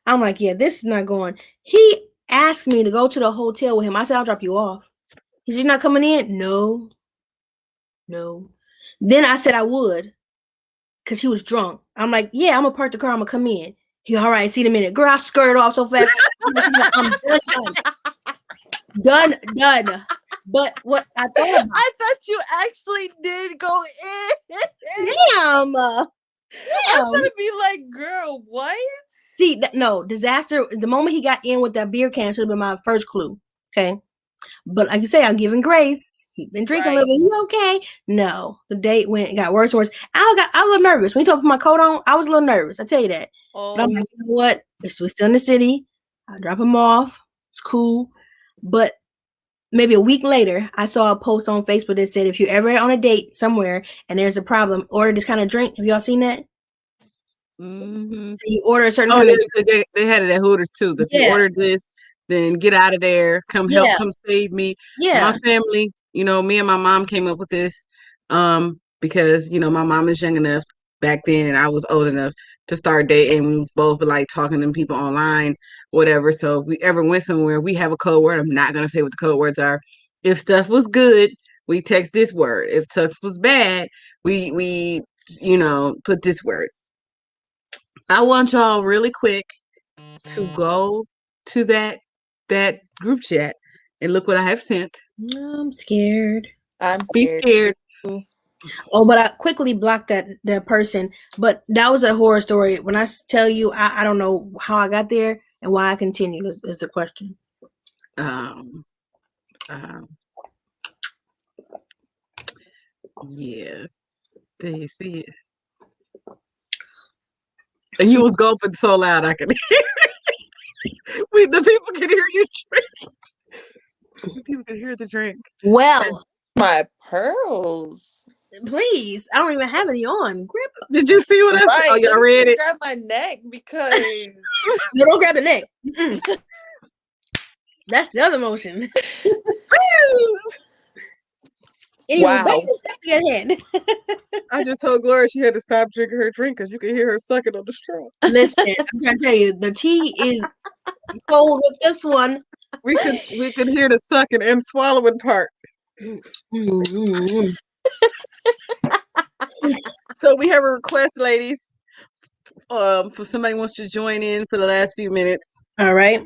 Speaker 2: I'm like, yeah, this is not going. He asked me to go to the hotel with him. I said, I'll drop you off. He said, you're not coming in? No. Then I said I would, because he was drunk. I'm like, yeah, I'm gonna park the car. I'm gonna come in. He, all right, see you in a minute. Girl, I skirted off so fast. I'm done. But what I thought
Speaker 4: you actually did go in.
Speaker 2: Damn.
Speaker 4: I'm gonna be like, girl, what?
Speaker 2: See, no, disaster. The moment he got in with that beer can should have been my first clue. Okay. But like you say, I'm giving grace. He's been drinking a little bit. You okay? No. The date got worse and worse. I was a little nervous. When he told me to put my coat on, I was a little nervous. I tell you that.
Speaker 4: Oh.
Speaker 2: But I'm like, you know what? We're still in the city. I'll drop him off. It's cool. But maybe a week later, I saw a post on Facebook that said, if you're ever on a date somewhere and there's a problem, order this kind of drink. Have y'all seen that?
Speaker 1: Mm-hmm.
Speaker 2: So you order a certain
Speaker 1: they had it at Hooters too. If you order this, then get out of there. Come help, come save me.
Speaker 2: Yeah.
Speaker 1: My family, me and my mom came up with this. because my mom is young enough back then, and I was old enough to start dating. We was both like talking to people online, whatever. So if we ever went somewhere, we have a code word. I'm not gonna say what the code words are. If stuff was good, we text this word. If stuff was bad, we put this word. I want y'all really quick to go to that group chat and look what I have sent.
Speaker 2: I'm scared.
Speaker 4: I'm
Speaker 1: Be
Speaker 4: scared.
Speaker 1: scared.
Speaker 2: Oh, but I quickly blocked that person. But that was a horror story. When I tell you, I don't know how I got there and why I continued is the question.
Speaker 1: Um, yeah. Do you see it? And you was gulping so loud I could hear. The people can hear you drink. The people can hear the drink.
Speaker 2: Well,
Speaker 4: My pearls.
Speaker 2: please, I don't even have any on. Grip.
Speaker 1: Did you see what I said?
Speaker 4: Right.
Speaker 1: Oh, y'all read it?
Speaker 4: Grab my neck because
Speaker 2: No, don't grab the neck. That's the other motion. Anyway,
Speaker 4: wow.
Speaker 2: ahead.
Speaker 1: I just told Gloria she had to stop drinking her drink because you could hear her sucking on the straw.
Speaker 2: Listen, I'm trying to tell you, the tea is cold with this one.
Speaker 1: We could hear the sucking and swallowing part.
Speaker 2: Mm-hmm.
Speaker 1: So we have a request, ladies. For somebody who wants to join in for the last few minutes.
Speaker 2: All right.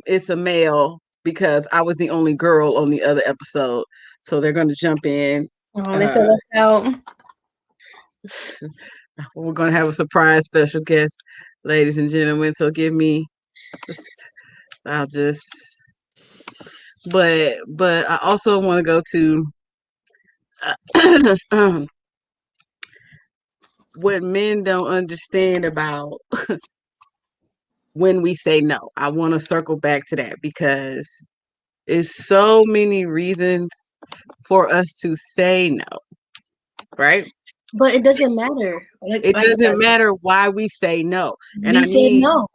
Speaker 1: It's a male because I was the only girl on the other episode, so they're going to jump in.
Speaker 2: Oh, they fill us out.
Speaker 1: We're going to have a surprise special guest, ladies and gentlemen. So give me. I'll just. But I also want to go to what men don't understand about when we say no. I want to circle back to that because there's so many reasons for us to say no, right?
Speaker 2: But it doesn't matter.
Speaker 1: It doesn't matter why we say no. And
Speaker 2: You said no.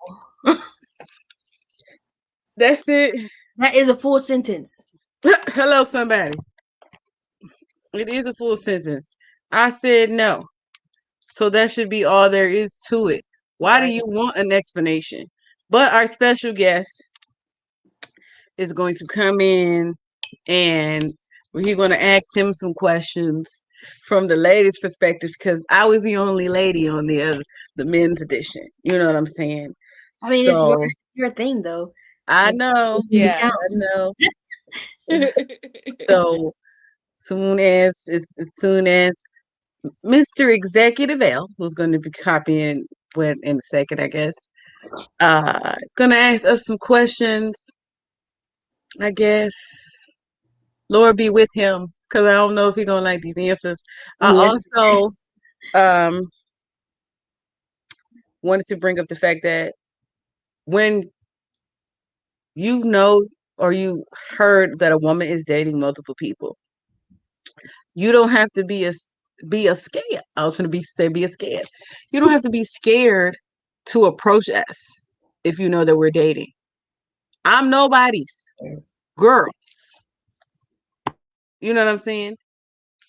Speaker 1: That's it.
Speaker 2: That is a full sentence.
Speaker 1: Hello, somebody. It is a full sentence. I said no. So that should be all there is to it. Why do you want an explanation? But our special guest is going to come in and we're going to ask him some questions from the ladies' perspective because I was the only lady on the men's edition. You know what I'm saying?
Speaker 2: I mean,
Speaker 1: so,
Speaker 2: it's your thing, though.
Speaker 1: I know.
Speaker 4: Yeah.
Speaker 1: I know. So soon as Mr. Executive L, who's going to be copying in a second, I guess, going to ask us some questions. I guess. Lord be with him, because I don't know if he's gonna like these answers. I also wanted to bring up the fact that when you know or you heard that a woman is dating multiple people, you don't have to be a scared. I was gonna be a scared. You don't have to be scared to approach us if you know that we're dating. I'm nobody's girl. You know what I'm saying?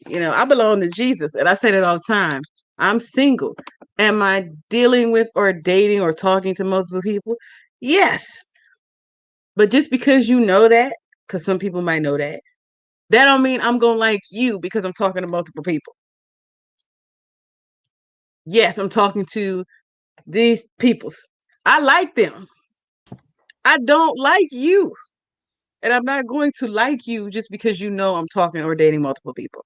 Speaker 1: I belong to Jesus, and I say that all the time. I'm single. Am I dealing with or dating or talking to multiple people? Yes. But just because you know that, because some people might know that don't mean I'm going to like you because I'm talking to multiple people. Yes, I'm talking to these peoples. I like them. I don't like you. And I'm not going to like you just because you know I'm talking or dating multiple people.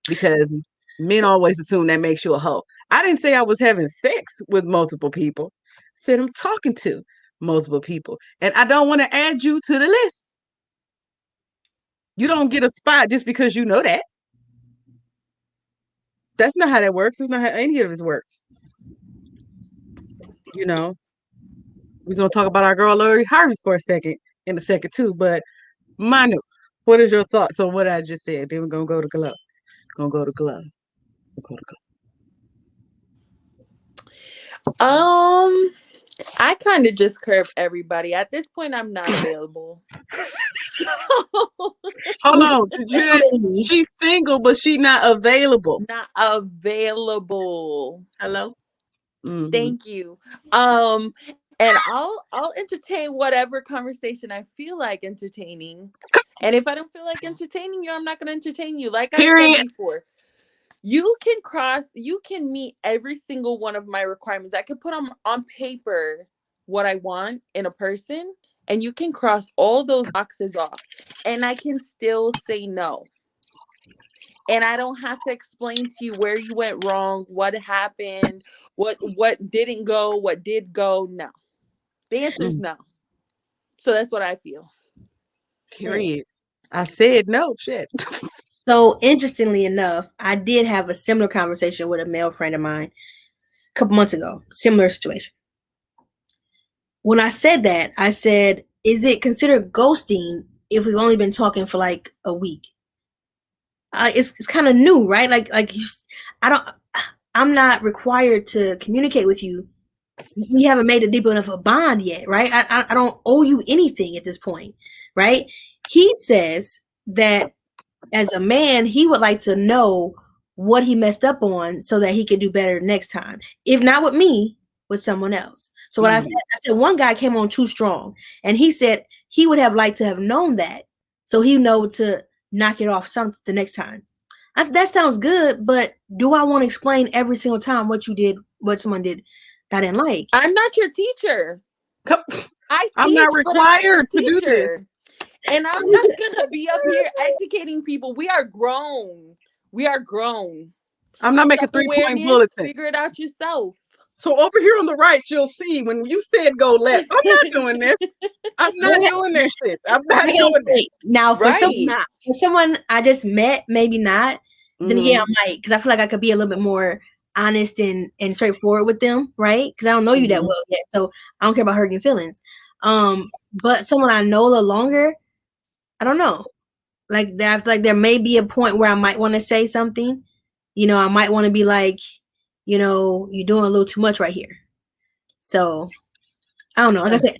Speaker 1: Because men always assume that makes you a hoe. I didn't say I was having sex with multiple people. I said I'm talking to multiple people. And I don't want to add you to the list. You don't get a spot just because you know that. That's not how that works. That's not how any of this works. We're going to talk about our girl Lori Harvey for a second, in a second too. But Manu, what is your thoughts on what I just said? Then we're going to go to Glove.
Speaker 4: I kind of just curve everybody. At this point, I'm not available.
Speaker 1: Hold on. Did you hear that? She's single, but she's not available.
Speaker 4: Not available.
Speaker 1: Hello? Mm-hmm.
Speaker 4: Thank you. And I'll entertain whatever conversation I feel like entertaining. And if I don't feel like entertaining you, I'm not gonna entertain you. Like I said before, you can meet every single one of my requirements. I can put on paper what I want in a person, and you can cross all those boxes off, and I can still say no. And I don't have to explain to you where you went wrong, what happened, what didn't go, what did go. No. The answer is no. So that's what I feel.
Speaker 1: Period. I said no. Shit.
Speaker 2: So interestingly enough, I did have a similar conversation with a male friend of mine a couple months ago. Similar situation. When I said that, I said, "Is it considered ghosting if we've only been talking for like a week?" It's kind of new, right? I'm not required to communicate with you. We haven't made a deep enough a bond yet, right? I don't owe you anything at this point, right? He says that as a man, he would like to know what he messed up on so that he can do better next time. If not with me, with someone else. So what I said one guy came on too strong, and he said he would have liked to have known that, so he know to knock it off the next time. I said, that sounds good, but do I want to explain every single time what you did, what someone did I didn't like?
Speaker 4: I'm not your teacher.
Speaker 1: I'm not required to do this.
Speaker 4: And I'm not gonna be up here educating people. We are grown. I'm
Speaker 1: not making 3-point bulletin.
Speaker 4: Figure it out yourself.
Speaker 1: So over here on the right, you'll see when you said go left. I'm not doing this. I'm not doing this shit. I'm not doing that.
Speaker 2: Now, for someone I just met, maybe not. Then yeah, I might, because I feel like I could be a little bit more honest and straightforward with them, right? Because I don't know you that well yet, so I don't care about hurting your feelings. But someone I know a little longer, I don't know. Like that, like there may be a point where I might want to say something. You know, I might want to be like, you know, you're doing a little too much right here. So I don't know. Like I said,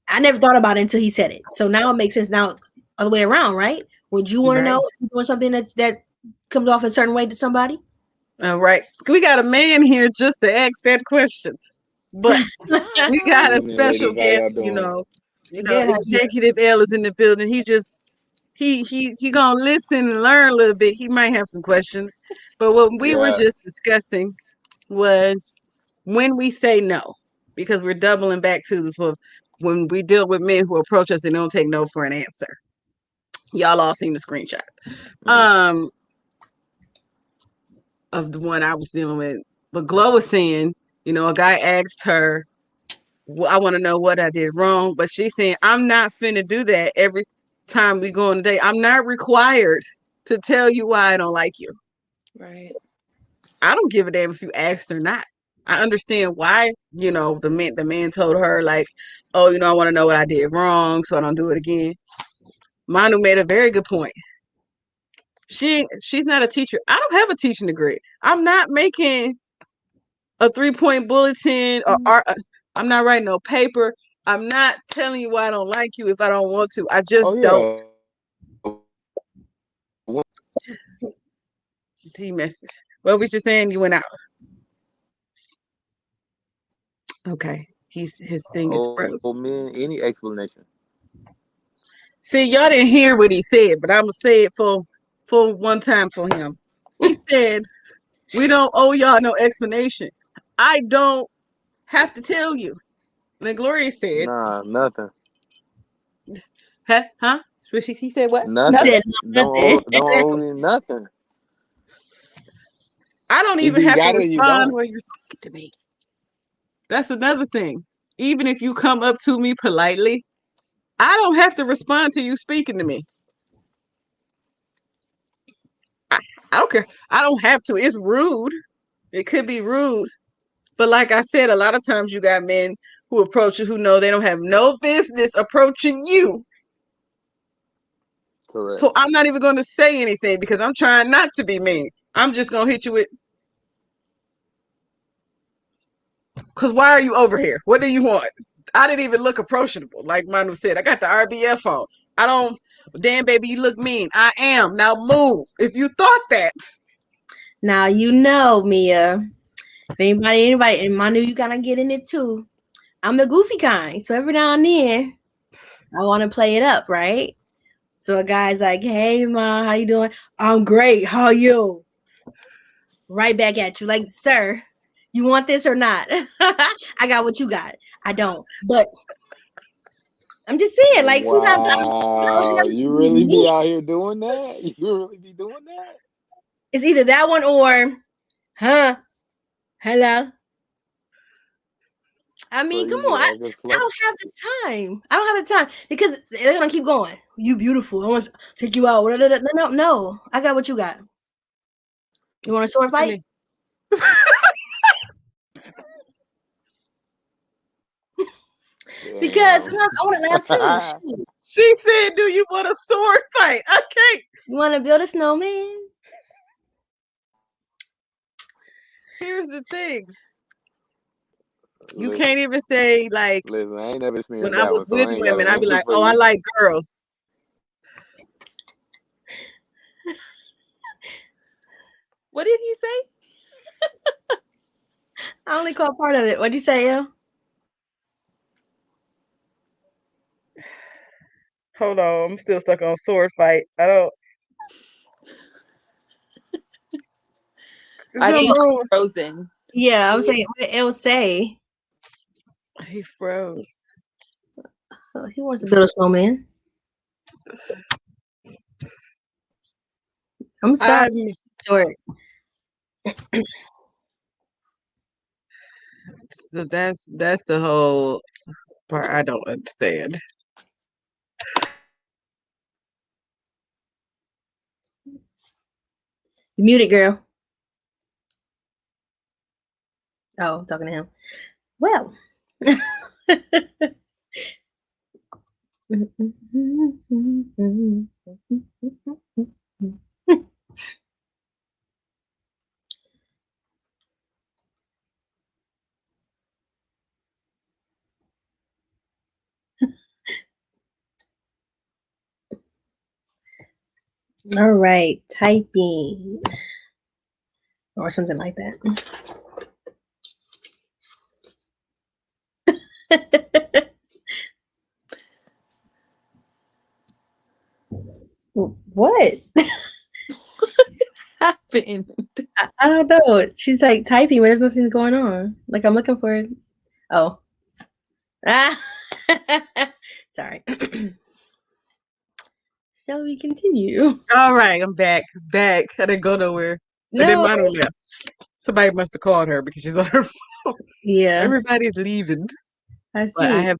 Speaker 2: I never thought about it until he said it. So now it makes sense. Now other way around, right? Would you want to know if you're doing something that comes off a certain way to somebody?
Speaker 1: All right. We got a man here just to ask that question. But we got a special guest, you know, Executive L is in the building. He just he gonna listen and learn a little bit. He might have some questions. But what we were just discussing was when we say no, because we're doubling back to when we deal with men who approach us and don't take no for an answer. Y'all all seen the screenshot. Of the one I was dealing with. But Glo was saying, you know, a guy asked her, well, I want to know what I did wrong. But she's saying, I'm not finna do that every time we go on a date. I'm not required to tell you why I don't like you.
Speaker 4: Right.
Speaker 1: I don't give a damn if you asked or not. I understand why, you know, the man told her, like, oh, you know, I want to know what I did wrong so I don't do it again. Manu made a very good point. She's not a teacher. I don't have a teaching degree. I'm not making a 3-point bulletin or I'm not writing no paper. I'm not telling you why I don't like you if I don't want to. I just don't. Message. What was you saying? You went out. Okay. His thing is frozen.
Speaker 5: Oh man, any explanation?
Speaker 1: See, y'all didn't hear what he said, but I'm gonna say it for one time for him. He said, "We don't owe y'all no explanation. I don't have to tell you." And then Gloria said,
Speaker 5: Nah, nothing.
Speaker 1: Huh? He said what?
Speaker 5: Nothing. Don't owe me nothing.
Speaker 1: I don't even have to respond when you're speaking to me. That's another thing. Even if you come up to me politely, I don't have to respond to you speaking to me. I don't care. I don't have to. It's rude. It could be rude. But like I said, a lot of times you got men who approach you who know they don't have no business approaching you.
Speaker 5: Correct.
Speaker 1: So I'm not even going to say anything because I'm trying not to be mean. I'm just going to hit you with, because why are you over here? What do you want? I didn't even look approachable. Like Manu said, I got the RBF on. I don't. Damn, baby, you look mean. I am. Now move. If you thought that.
Speaker 2: Now you know, Mia. If anybody, and Manu, you gotta get in it too. I'm the goofy kind, so every now and then I want to play it up, right? So a guy's like, "Hey, ma, how you doing? I'm great. How you?" Right back at you, like, "Sir, you want this or not?" I got what you got. I don't, but I'm just saying, like sometimes I don't
Speaker 5: Wow,
Speaker 2: have
Speaker 5: you
Speaker 2: to be
Speaker 5: really be
Speaker 2: me.
Speaker 5: out here doing that? You really be doing that?
Speaker 2: It's either that one or, huh? Hello. I
Speaker 5: So
Speaker 2: mean, come
Speaker 5: you be
Speaker 2: on.
Speaker 5: acting
Speaker 2: I
Speaker 5: slow?
Speaker 2: don't have the time. I don't have the time because they're gonna keep going. You beautiful. I want to take you out. No. I got what you got. You want a sword
Speaker 1: I
Speaker 2: fight?
Speaker 1: mean,
Speaker 2: Because
Speaker 5: Damn.
Speaker 2: sometimes I want to laugh too. Shoot.
Speaker 1: she said, "Do you want a sword fight?" I can't.
Speaker 2: You want to build a snowman?
Speaker 1: Here's the thing. You
Speaker 5: Listen,
Speaker 1: can't even say like
Speaker 5: listen, I ain't never
Speaker 1: when
Speaker 5: experienced
Speaker 1: I
Speaker 5: that
Speaker 1: was
Speaker 5: one, so
Speaker 1: with
Speaker 5: I ain't got
Speaker 1: women,
Speaker 5: an
Speaker 1: I'd be
Speaker 5: answer
Speaker 1: like,
Speaker 5: for
Speaker 1: "Oh, I
Speaker 5: you.
Speaker 1: like girls."
Speaker 3: What did he say?
Speaker 2: I only caught part of it. What'd you say, El?
Speaker 1: Hold on, I'm still stuck on sword fight. I don't. There's
Speaker 3: I
Speaker 1: no
Speaker 3: think
Speaker 1: wrong.
Speaker 3: frozen.
Speaker 2: Yeah, I'm saying what did El say?
Speaker 1: He froze.
Speaker 2: Oh, he wants to build a snowman. I'm sorry,
Speaker 1: I'm.
Speaker 2: short.
Speaker 1: So that's the whole part I don't understand.
Speaker 2: You muted, girl. Oh, I'm talking to him. Well. All right, typing or something like that. What?
Speaker 3: Happened.
Speaker 2: I don't know. She's like typing, but there's nothing going on. Like I'm looking for it. Oh. Ah. Sorry. Shall we continue?
Speaker 1: All right, I'm back. Back. I didn't go nowhere. And then
Speaker 2: No.
Speaker 1: Manu left. Somebody must have called her because she's on her phone.
Speaker 2: Yeah,
Speaker 1: Everybody's leaving.
Speaker 2: I
Speaker 1: But I
Speaker 2: see.
Speaker 1: have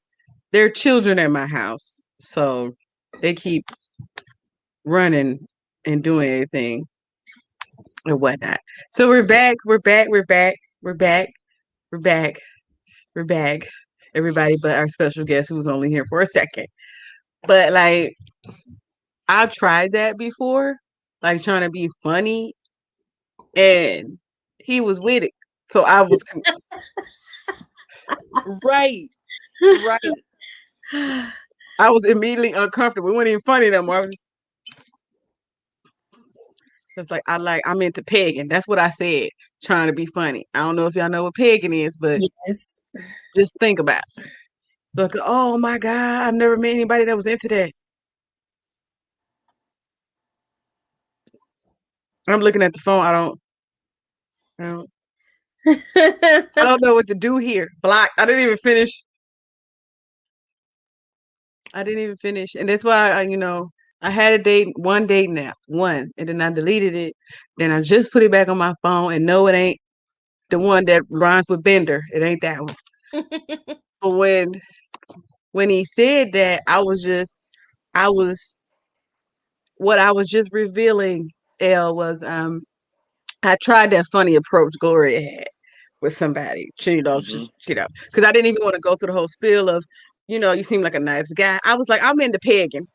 Speaker 1: there are children at my house. So they keep running and doing anything and whatnot. So we're back. We're back. We're back. We're back. We're back. We're back. Everybody but our special guest who was only here for a second. But like I've tried that before, like trying to be funny, and he was with it. So
Speaker 4: Right. Right.
Speaker 1: I was immediately uncomfortable. It wasn't even funny no more. I was just like I'm into pegging. That's what I said. Trying to be funny. I don't know if y'all know what pegging is, but
Speaker 2: Yes.
Speaker 1: just think about it. So like, oh my God, I've never met anybody that was into that. I'm looking at the phone. I don't I don't know what to do here. Block. I didn't even finish. And that's why I had a date, one date now, one, and then I deleted it. Then I just put it back on my phone, and no, it ain't the one that rhymes with Bender. It ain't that one. But when he said that, I was what I was just revealing. L was I tried that funny approach Gloria had with somebody.
Speaker 5: Hmm.
Speaker 1: Because I didn't even want to go through the whole spiel of, you seem like a nice guy. I was like, I'm into pegging.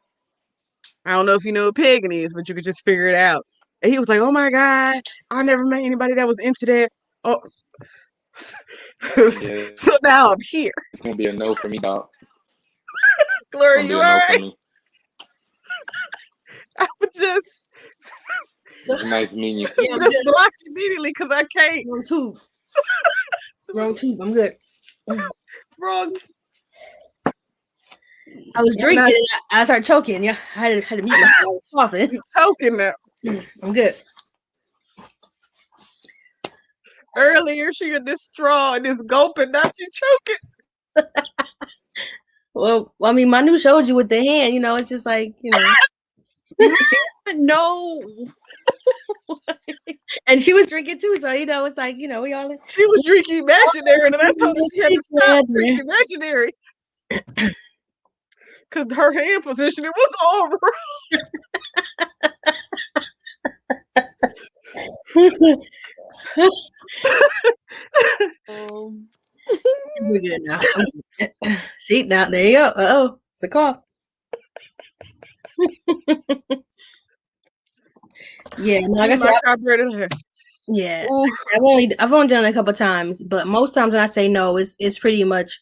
Speaker 1: I don't know if you know what pegging is, but you could just figure it out. And he was like, "Oh my God, I never met anybody that was into that." Oh,
Speaker 5: Yeah,
Speaker 1: So now I'm here.
Speaker 5: it's gonna be a no for me, dog. It's
Speaker 1: Glory,
Speaker 5: gonna
Speaker 1: you
Speaker 5: be a no for
Speaker 1: alright?
Speaker 5: me.
Speaker 1: I would just
Speaker 2: So
Speaker 5: It's nice meeting you.
Speaker 2: yeah, I'm
Speaker 1: just
Speaker 2: good.
Speaker 1: block immediately because I can't.
Speaker 2: Wrong tube. Wrong tube. I'm good.
Speaker 1: Wrong.
Speaker 2: I was
Speaker 1: And
Speaker 2: drinking and I started choking. Yeah, I had to mute myself. I was coughing.
Speaker 1: you choking now.
Speaker 2: I'm good.
Speaker 1: Earlier, she had this straw and this gulping. Now she choking.
Speaker 2: Well, I mean, Manu showed you with the hand. You know, it's just like
Speaker 4: No.
Speaker 2: And she was drinking too, so it's like we all.
Speaker 1: She was drinking imaginary, and I told her she had to stop drinking imaginary because her hand position it was all wrong.
Speaker 2: We're good now. See, now there you go. Oh, it's a cough. Yeah, no, like I
Speaker 1: Use
Speaker 2: said,
Speaker 1: my carburetor here.
Speaker 2: yeah,
Speaker 1: Ooh,
Speaker 2: I've only done it a couple of times, but most times when I say no, it's pretty much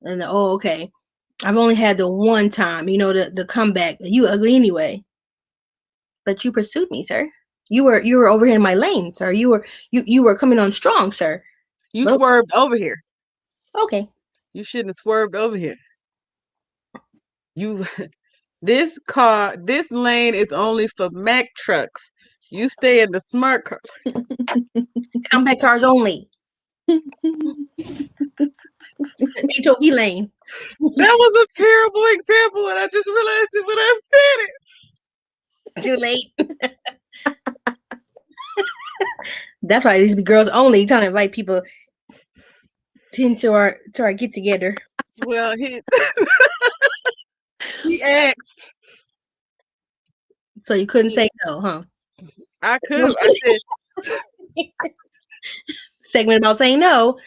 Speaker 2: and okay. I've only had the one time, the comeback. You ugly anyway, but you pursued me, sir. You were over here in my lane, sir. You were coming on strong, sir.
Speaker 1: you
Speaker 2: Well,
Speaker 1: swerved over here.
Speaker 2: okay.
Speaker 1: You shouldn't have swerved over here. You, this lane is only for Mack trucks. You stay in the smart car.
Speaker 2: Compact cars only. HOV lane.
Speaker 1: That was a terrible example, and I just realized it when I said it.
Speaker 2: Too late. That's why these be girls only trying to invite people to our get together.
Speaker 1: Well, he asked.
Speaker 2: So you couldn't say no, huh?
Speaker 1: I could have. I said,
Speaker 2: Segment about saying no.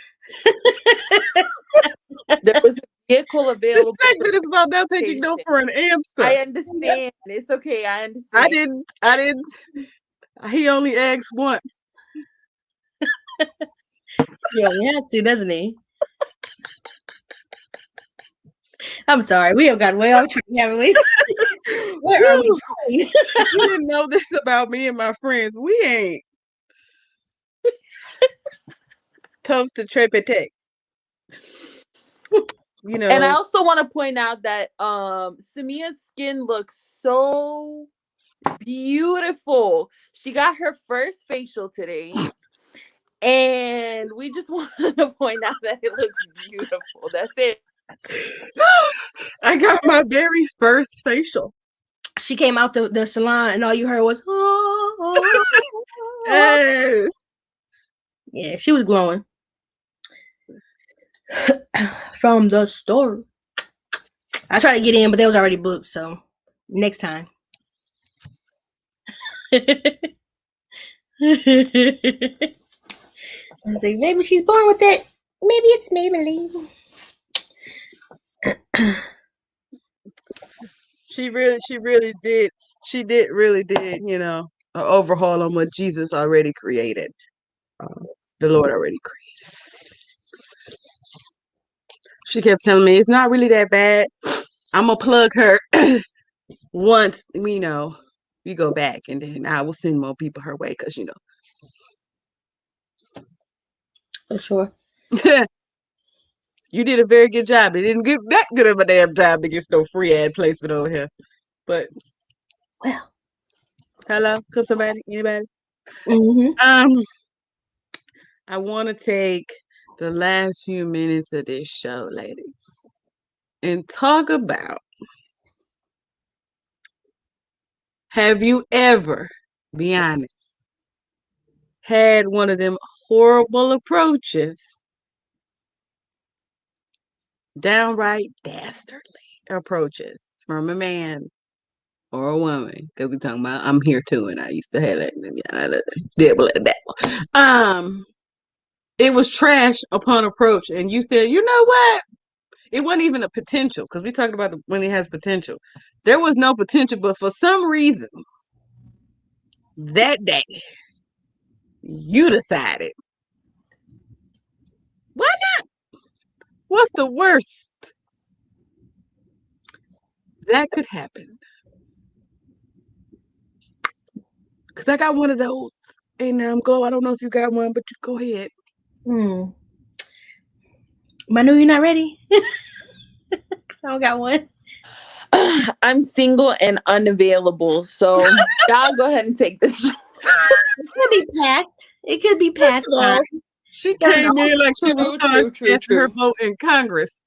Speaker 4: There was a vehicle
Speaker 1: this
Speaker 4: available.
Speaker 1: segment is about now taking no for an answer.
Speaker 4: I understand. It's okay. I understand.
Speaker 1: I didn't. He only asked once.
Speaker 2: Yeah, he has to, doesn't he? I'm sorry. We have got way off track, haven't we? Where are we going?
Speaker 1: You didn't know this about me and my friends. We ain't. Toast to Trepete.
Speaker 4: And I also want to point out that Samia's skin looks so beautiful. She got her first facial today. And we just wanted to point out that it looks beautiful. That's it.
Speaker 1: I got my very first facial.
Speaker 2: She came out the salon and all you heard was oh.
Speaker 1: Yes.
Speaker 2: Yeah, she was glowing. From the store. I tried to get in, but they was already booked, so next time. I was like, maybe she's born with it. Maybe it's Maybelline.
Speaker 1: She really did. She really did, an overhaul on what Jesus already created. The Lord already created. She kept telling me it's not really that bad. I'm gonna plug her once, we go back, and then I will send more people her way because
Speaker 2: For sure.
Speaker 1: You did a very good job. It didn't get that good of a damn job to get no free ad placement over here. But
Speaker 2: well,
Speaker 1: hello, could anybody?
Speaker 2: Mm-hmm.
Speaker 1: I want to take the last few minutes of this show, ladies, and talk about, have you ever, be honest, had one of them horrible approaches, downright dastardly approaches from a man or a woman? Because we're talking about, I'm here too, and I used to have that. It was trash upon approach, and you said, you know what? It wasn't even a potential, because we talked about when it has potential. There was no potential, but for some reason, that day, you decided What's the worst that could happen? Because I got one of those. And Glow, I don't know if you got one, but you go ahead.
Speaker 2: Manu, you're not ready? Because I don't got one.
Speaker 4: I'm single and unavailable, so y'all go ahead and take this.
Speaker 2: It could be past. It could be past.
Speaker 1: First of all, she came in like she was casting her vote in Congress.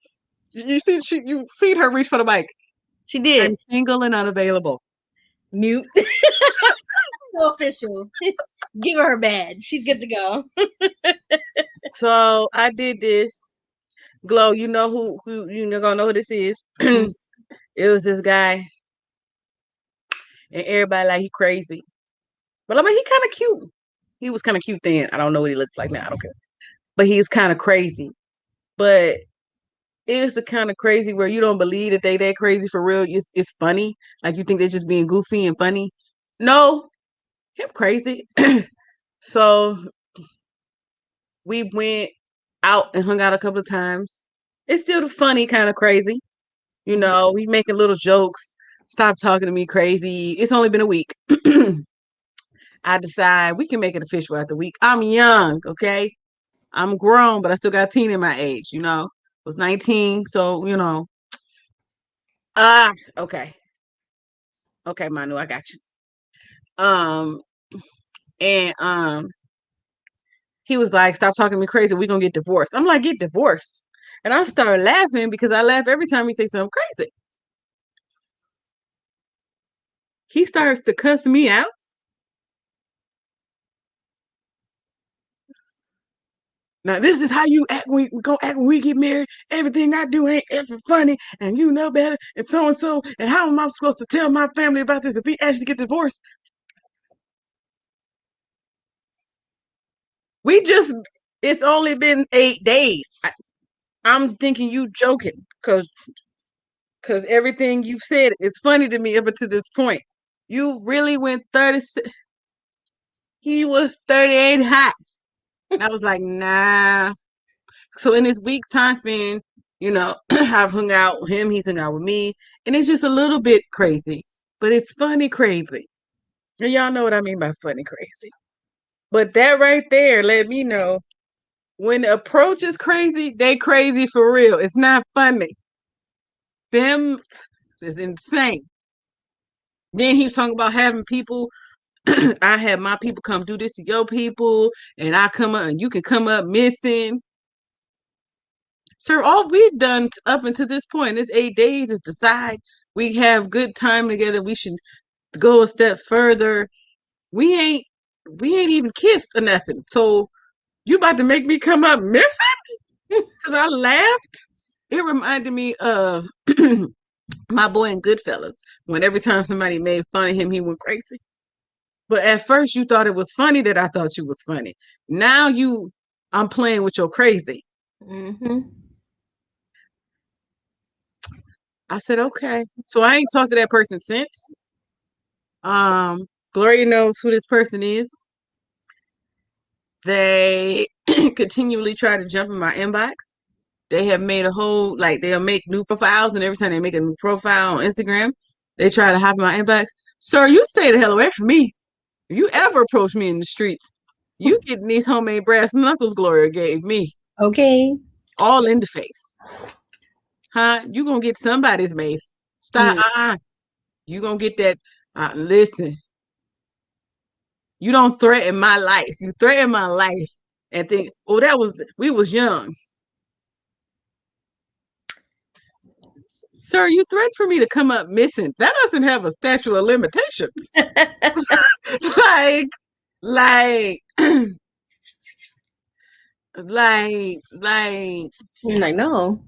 Speaker 1: You seen her reach for the mic.
Speaker 2: She did.
Speaker 1: I'm single and unavailable.
Speaker 2: Mute. So official. Give her badge. She's good to go.
Speaker 1: So I did this. Glow, you know who you gonna know who this is. It was this guy, and everybody like he crazy. But I mean, he kind of cute. He was kind of cute then. I don't know what he looks like now. I don't care. But he's kind of crazy. But it's the kind of crazy where you don't believe that that crazy for real. It's funny. Like you think they're just being goofy and funny. No, him crazy. So we went out and hung out a couple of times. It's still the funny kind of crazy. You know, we making little jokes. Stop talking to me crazy. It's only been a week. I decide we can make it official after a week. I'm young, okay? I'm grown, but I still got a teen in my age, you know. I was 19, so you know. Okay. Okay, Manu, I got you. And he was like, stop talking to me crazy, we're gonna get divorced. I'm like, get divorced. And I started laughing because I laugh every time he say something crazy. He starts to cuss me out. Now this is how you act when we go act when we get married. Everything I do ain't ever funny, and you know better, and so and so. And how am I supposed to tell my family about this if we actually get divorced? It's only been 8 days. I'm thinking you joking because everything you've said is funny to me up to this point. You really went 36. He was 38 hot. And I was like, nah. So in this week's time span, you know, I've hung out with him, he's hung out with me, and it's just a little bit crazy, but it's funny crazy. And y'all know what I mean by funny crazy. But that right there let me know when the approach is crazy, they crazy for real. It's not funny. Them is insane. Then he's talking about having people. I have my people come do this to your people, and I come up and you can come up missing. Sir, all we've done up until this point, it's 8 days, is decide we have good time together. We should go a step further. We ain't even kissed or nothing. So you about to make me come up missing? Because I laughed. It reminded me of my boy in Goodfellas, when every time somebody made fun of him, he went crazy. But at first you thought it was funny that I thought you was funny. Now I'm playing with your crazy. I said, okay. So I ain't talked to that person since. Gloria knows who this person is. They continually try to jump in my inbox. They have made they'll make new profiles, and every time they make a new profile on Instagram, they try to hop in my inbox. Sir, you stay the hell away from me. If you ever approach me in the streets, you getting these homemade brass knuckles Gloria gave me.
Speaker 2: Okay.
Speaker 1: All in the face. Huh? You gonna get somebody's mace. Stop. You gonna get that. Listen. You don't threaten my life. You threaten my life and think, oh, we was young. Sir, you threatened for me to come up missing. That doesn't have a statute of limitations. like, like,
Speaker 2: no.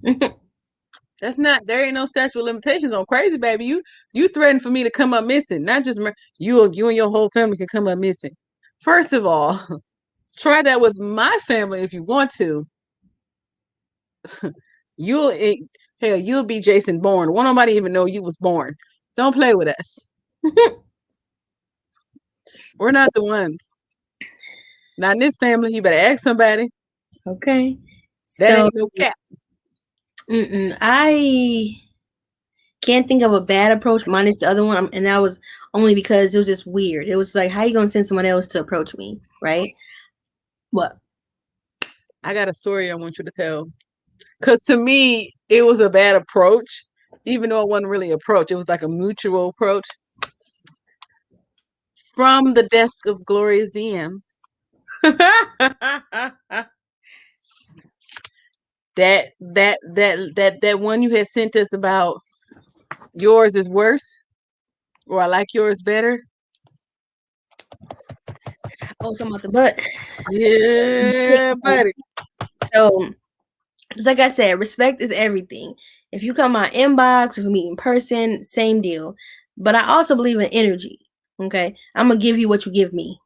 Speaker 1: There ain't no statute of limitations on crazy, baby. You threatened for me to come up missing. Not just you and your whole family can come up missing. First of all, try that with my family if you want to. You'll be Jason Bourne. Won't nobody even know you was born. Don't play with us. We're not the ones. Not in this family. You better ask somebody.
Speaker 2: Okay.
Speaker 1: That ain't no cap.
Speaker 2: I can't think of a bad approach minus the other one, and that was only because it was just weird. It was like, how you gonna send someone else to approach me, right? What?
Speaker 1: I got a story I want you to tell. Because to me, it was a bad approach, even though it wasn't really approach. It was like a mutual approach from the desk of Gloria's DMs. That one you had sent us about yours is worse, or I like yours better.
Speaker 2: Oh, something about the butt.
Speaker 1: Yeah, buddy.
Speaker 2: So, just like I said, respect is everything. If you come my inbox, if we meet in person, same deal. But I also believe in energy. Okay, I'm gonna give you what you give me,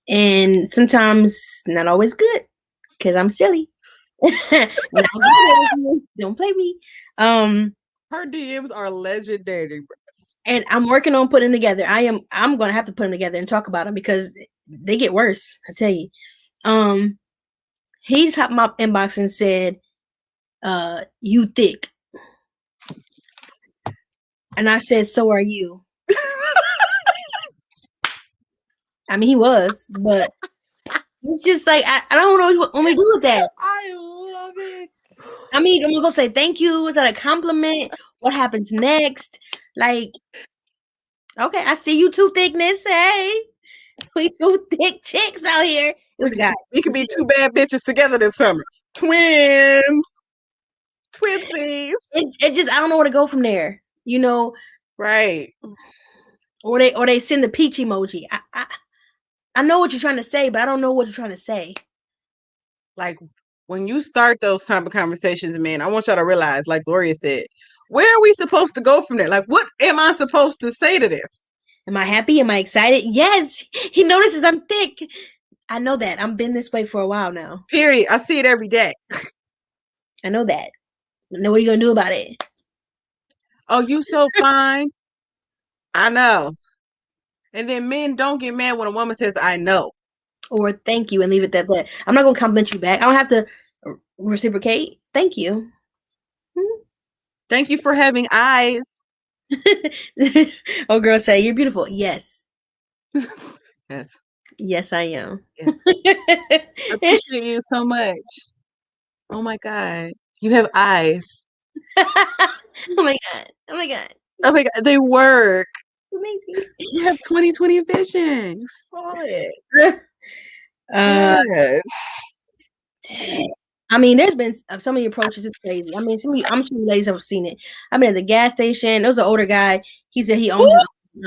Speaker 2: and sometimes not always good because I'm silly. Don't play me.
Speaker 1: Her DMs are legendary.
Speaker 2: And I'm working on putting them together. I'm gonna have to put them together and talk about them because they get worse. I tell you. He tapped my inbox and said, "You thick," and I said, "So are you." I mean, he was, but it's just like I don't know what we do with that.
Speaker 4: I love it.
Speaker 2: I mean, I'm gonna say thank you. Is that a compliment? What happens next? Like, okay, I see you two thickness. Hey, we two thick chicks out here. It was a guy.
Speaker 1: We could be two bad bitches together this summer. Twins. Twinsies.
Speaker 2: It just I don't know where to go from there. You know,
Speaker 1: Right.
Speaker 2: or they send the peach emoji. I know what you're trying to say, but I don't know what you're trying to say.
Speaker 1: Like when you start those type of conversations, man, I want y'all to realize, like Gloria said, where are we supposed to go from there? Like, what am I supposed to say to this?
Speaker 2: Am I happy? Am I excited? Yes. He notices I'm thick. I know that. I've been this way for a while now.
Speaker 1: Period. I see it every day.
Speaker 2: I know that. Now what are you gonna do about it?
Speaker 1: Oh, you so fine. I know. And then men don't get mad when a woman says, I know.
Speaker 2: Or thank you and leave it at that. I'm not gonna compliment you back. I don't have to reciprocate. Thank you.
Speaker 1: Thank you for having eyes.
Speaker 2: Oh, girl, say you're beautiful. Yes.
Speaker 1: Yes.
Speaker 2: Yes, I am.
Speaker 1: Yes. I appreciate you so much. Oh my God. You have eyes.
Speaker 2: Oh my God. Oh my God.
Speaker 1: Oh my God. They work.
Speaker 2: Amazing.
Speaker 1: You have 20/20 vision. You saw it. Yes.
Speaker 2: I mean, there's been so many approaches. It's crazy. I mean, I'm sure you ladies have seen it. I've been at the gas station. There was an older guy. He said he owns his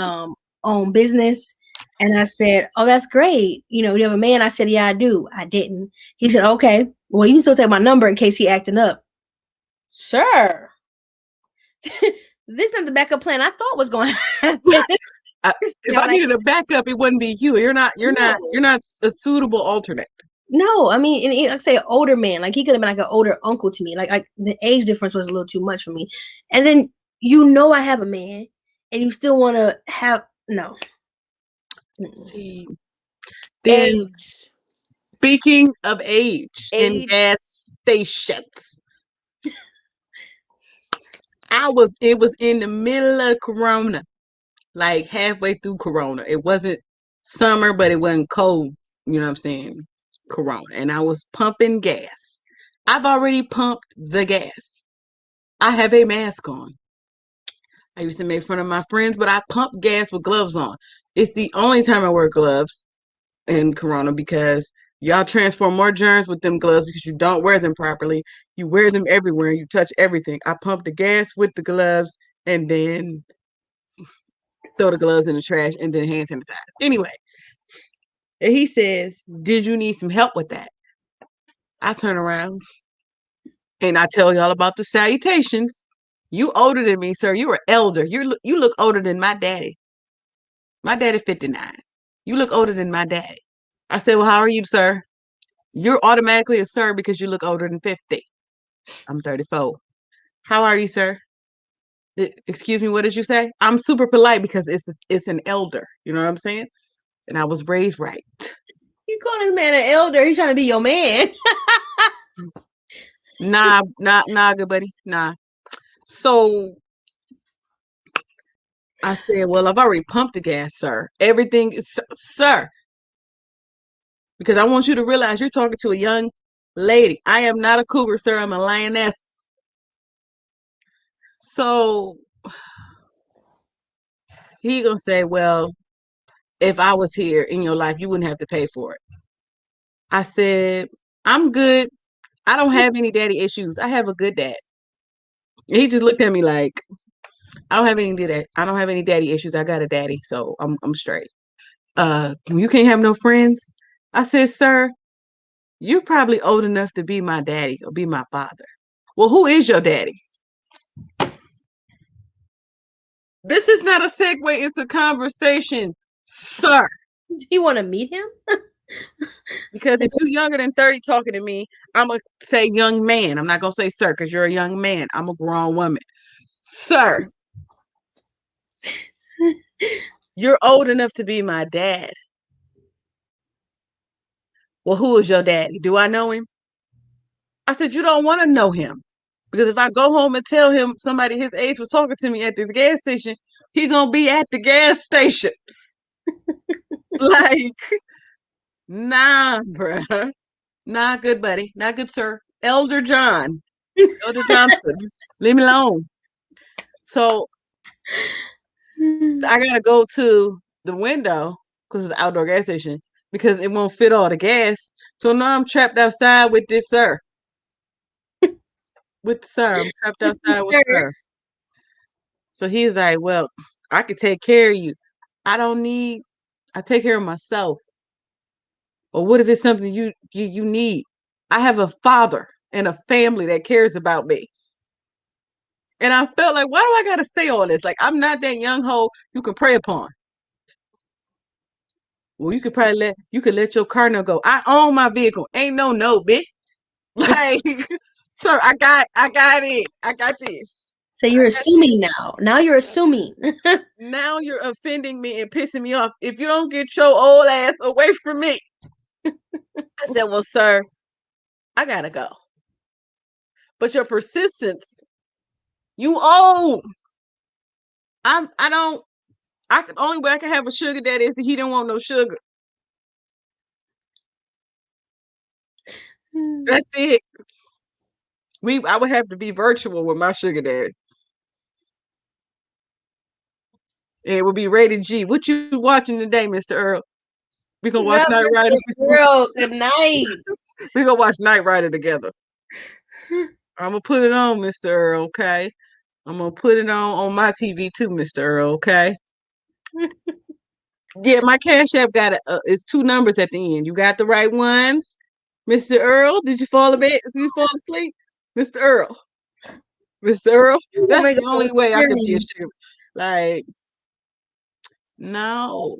Speaker 2: own business. And I said, "Oh, that's great. You know, you have a man." I said, "Yeah, I do." I didn't. He said, "Okay. Well, you can still take my number in case he acting up." Sir, this is not the backup plan I thought was going to happen.
Speaker 1: If I needed a backup, it wouldn't be you. You're not a suitable alternate.
Speaker 2: No, I mean, and like I say, older man, like he could have been like an older uncle to me. Like the age difference was a little too much for me. And then I have a man, and you still want to have no.
Speaker 1: See, then speaking of age in gas stations, it was in the middle of Corona, like halfway through Corona. It wasn't summer, but it wasn't cold. You know what I'm saying? Corona, and I was pumping gas. I've already pumped the gas. I have a mask on. I used to make fun of my friends, but I pump gas with gloves on. It's the only time I wear gloves in Corona because y'all transform more germs with them gloves because you don't wear them properly. You wear them everywhere. You touch everything. I pump the gas with the gloves and then throw the gloves in the trash and then hand sanitize. Anyway, and he says, "Did you need some help with that?" I turn around and I tell y'all about the salutations. You older than me, sir. You're an elder. You look older than my daddy. My daddy 59. You look older than my daddy. I said, "Well, how are you, sir?" You're automatically a sir because you look older than 50. I'm 34. How are you, sir? Excuse me, what did you say? I'm super polite because it's an elder. You know what I'm saying? And I was raised right.
Speaker 2: You call this man an elder? He's trying to be your man.
Speaker 1: Nah, good buddy. Nah. So I said, well, I've already pumped the gas, sir. Everything is, sir, because I want you to realize you're talking to a young lady. I am not a cougar, sir. I'm a lioness. So he gonna say, well, if I was here in your life, you wouldn't have to pay for it. I said, I'm good. I don't have any daddy issues. I have a good dad. And he just looked at me like, I don't have any daddy. I don't have any daddy issues. I got a daddy, so I'm straight. You can't have no friends. I said, sir, you're probably old enough to be my daddy or be my father. Well, who is your daddy? This is not a segue into conversation, sir.
Speaker 2: Do you want to meet him?
Speaker 1: Because if you're younger than 30 talking to me, I'm going to say young man. I'm not going to say sir because you're a young man. I'm a grown woman. Sir, you're old enough to be my dad. Well, who is your daddy? Do I know him? I said, you don't want to know him. Because if I go home and tell him somebody his age was talking to me at this gas station, he's going to be at the gas station. Like, nah, bruh. Nah, good buddy. Not good, sir. Elder John. Elder Johnson. Leave me alone. So I got to go to the window because it's an outdoor gas station because it won't fit all the gas. So now I'm trapped outside with this sir. With sir. I'm trapped outside with sir. So he's like, well, I could take care of you. I take care of myself. Or what if it's something you need? I have a father and a family that cares about me. And I felt like, why do I gotta say all this? Like, I'm not that young hoe you can prey upon. Well, you could let your car note go. I own my vehicle. Ain't no, bitch. Like, sir, I got it. I got this.
Speaker 2: So you're assuming now. Now you're assuming.
Speaker 1: Now you're offending me and pissing me off. If you don't get your old ass away from me. I said, well, sir, I gotta go. But your persistence, you old. Only way I can have a sugar daddy is that he don't want no sugar. That's it. I would have to be virtual with my sugar daddy. And it would be rated G. What you watching today, Mr. Earl? We gonna watch Knight Rider.
Speaker 2: Girl, good night.
Speaker 1: We gonna watch Knight Rider together. I'm gonna put it on, Mr. Earl, okay? I'm gonna put it on my TV too, Mr. Earl, okay? Yeah, my Cash App got it's 2 numbers at the end. You got the right ones, Mr. Earl. Did you fall asleep, Mr. Earl? Mr. Earl, that's the only way I could be a sugar. Like, no.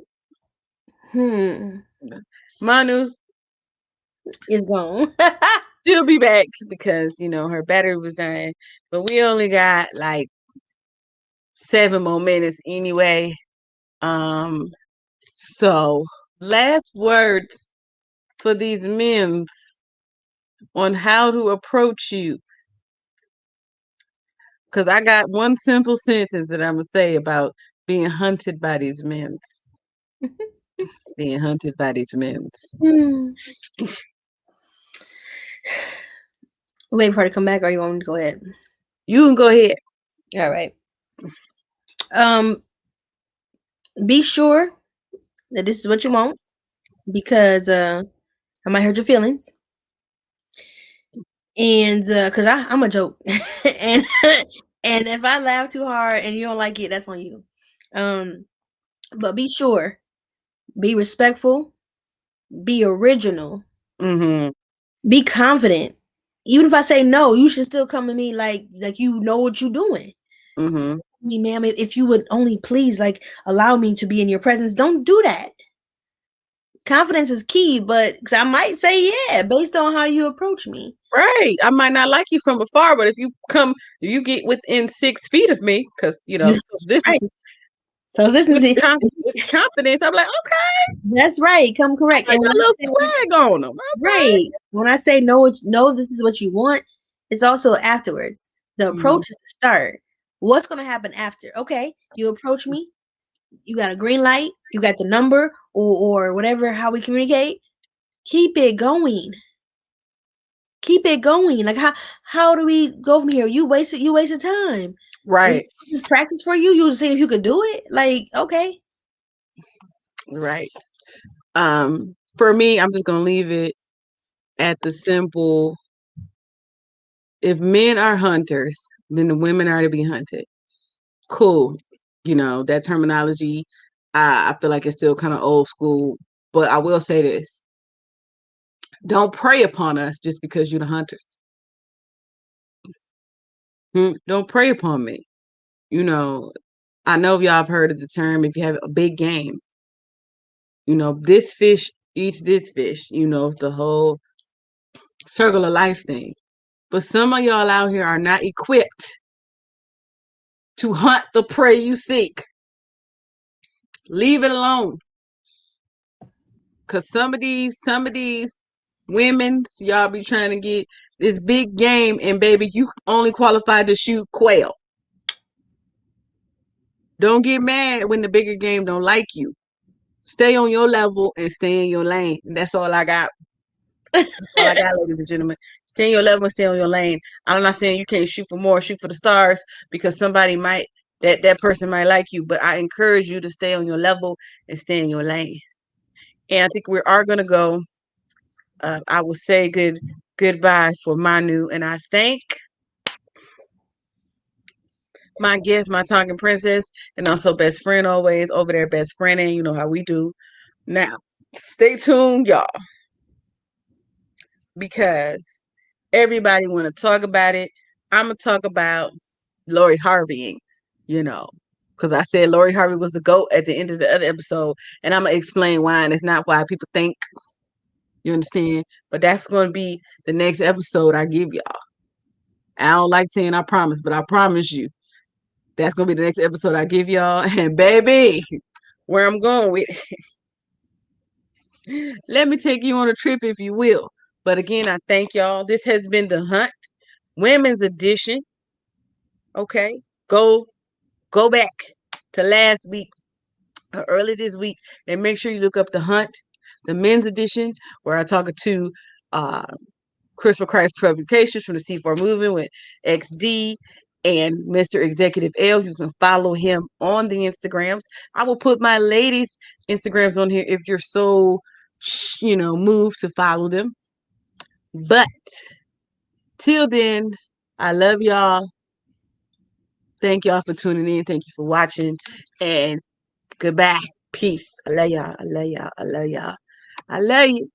Speaker 1: Manu
Speaker 2: is gone.
Speaker 1: She'll be back because her battery was dying. But we only got like 7 more minutes anyway. So last words for these men on how to approach you. Because I got one simple sentence that I'm gonna say about being hunted by these men. Being hunted by these men.
Speaker 2: Wait for her to come back, or you want me to go ahead?
Speaker 1: You can go ahead.
Speaker 2: All right. Be sure that this is what you want, because I might hurt your feelings. And because I'm a joke. and if I laugh too hard and you don't like it, that's on you. But be sure, be respectful, be original, be confident. Even if I say no, you should still come to me like you know what you're doing. Me, ma'am, if you would only please allow me to be in your presence, don't do that. Confidence is key, but I might say yeah based on how you approach me.
Speaker 1: Right. I might not like you from afar, but if you get within 6 feet of me, because this
Speaker 2: right.
Speaker 1: is
Speaker 2: with
Speaker 1: confidence. I'm like, okay,
Speaker 2: that's right. Come correct.
Speaker 1: And a little swag on them.
Speaker 2: Right. When I say no, this is what you want. It's also afterwards. The approach
Speaker 1: Mhm.
Speaker 2: is the start. What's going to happen after? Okay, you approach me. You got a green light. You got the number or whatever, how we communicate. Keep it going. Keep it going. Like how do we go from here? You wasted time. Was
Speaker 1: Right,
Speaker 2: this practice for you? You was seeing if you could do it. Like, okay.
Speaker 1: right. For me, I'm just gonna leave it at the simple. If men are hunters, then the women are to be hunted. Cool. You know, that terminology, I feel like it's still kind of old school, but I will say this. Don't prey upon us just because you're the hunters. Don't prey upon me. You know, I know y'all have heard of the term if you have a big game, you know, this fish eats this fish, you know, it's the whole circle of life thing. But some of y'all out here are not equipped to hunt the prey you seek. Leave it alone. Cause some of these women, y'all be trying to get this big game, and baby, you only qualified to shoot quail. Don't get mad when the bigger game don't like you. Stay on your level and stay in your lane. And that's all I got. That's all I got, ladies and gentlemen. Stay in your level and stay on your lane. I'm not saying you can't shoot for more, shoot for the stars, because somebody might that person might like you. But I encourage you to stay on your level and stay in your lane. And I think we are gonna go. I will say goodbye for Manu, and I thank my guest, my talking princess, and also best friend always over there, best friend, and you know how we do. Now, stay tuned, y'all, because everybody want to talk about it. I'm gonna talk about Lori Harveying, you know, because I said Lori Harvey was the GOAT at the end of the other episode, and I'm gonna explain why, and it's not why people think. You understand? But that's gonna be the next episode I give y'all. I don't like saying I promise, but I promise you that's gonna be the next episode I give y'all. And baby, where I'm going with it, let me take you on a trip if you will. But again, I thank y'all. This has been the Hunt Women's Edition. Okay, go back to last week or early this week and make sure you look up the Hunt, the Men's Edition, where I talk to uh, Crystal Christ Publications from the C4 Movement with XD and Mr. Executive L. You can follow him on the Instagrams. I will put my ladies' Instagrams on here if you're so, moved to follow them. But till then, I love y'all. Thank y'all for tuning in. Thank you for watching. And goodbye. Peace. I love y'all. I love y'all. I love y'all. I love you.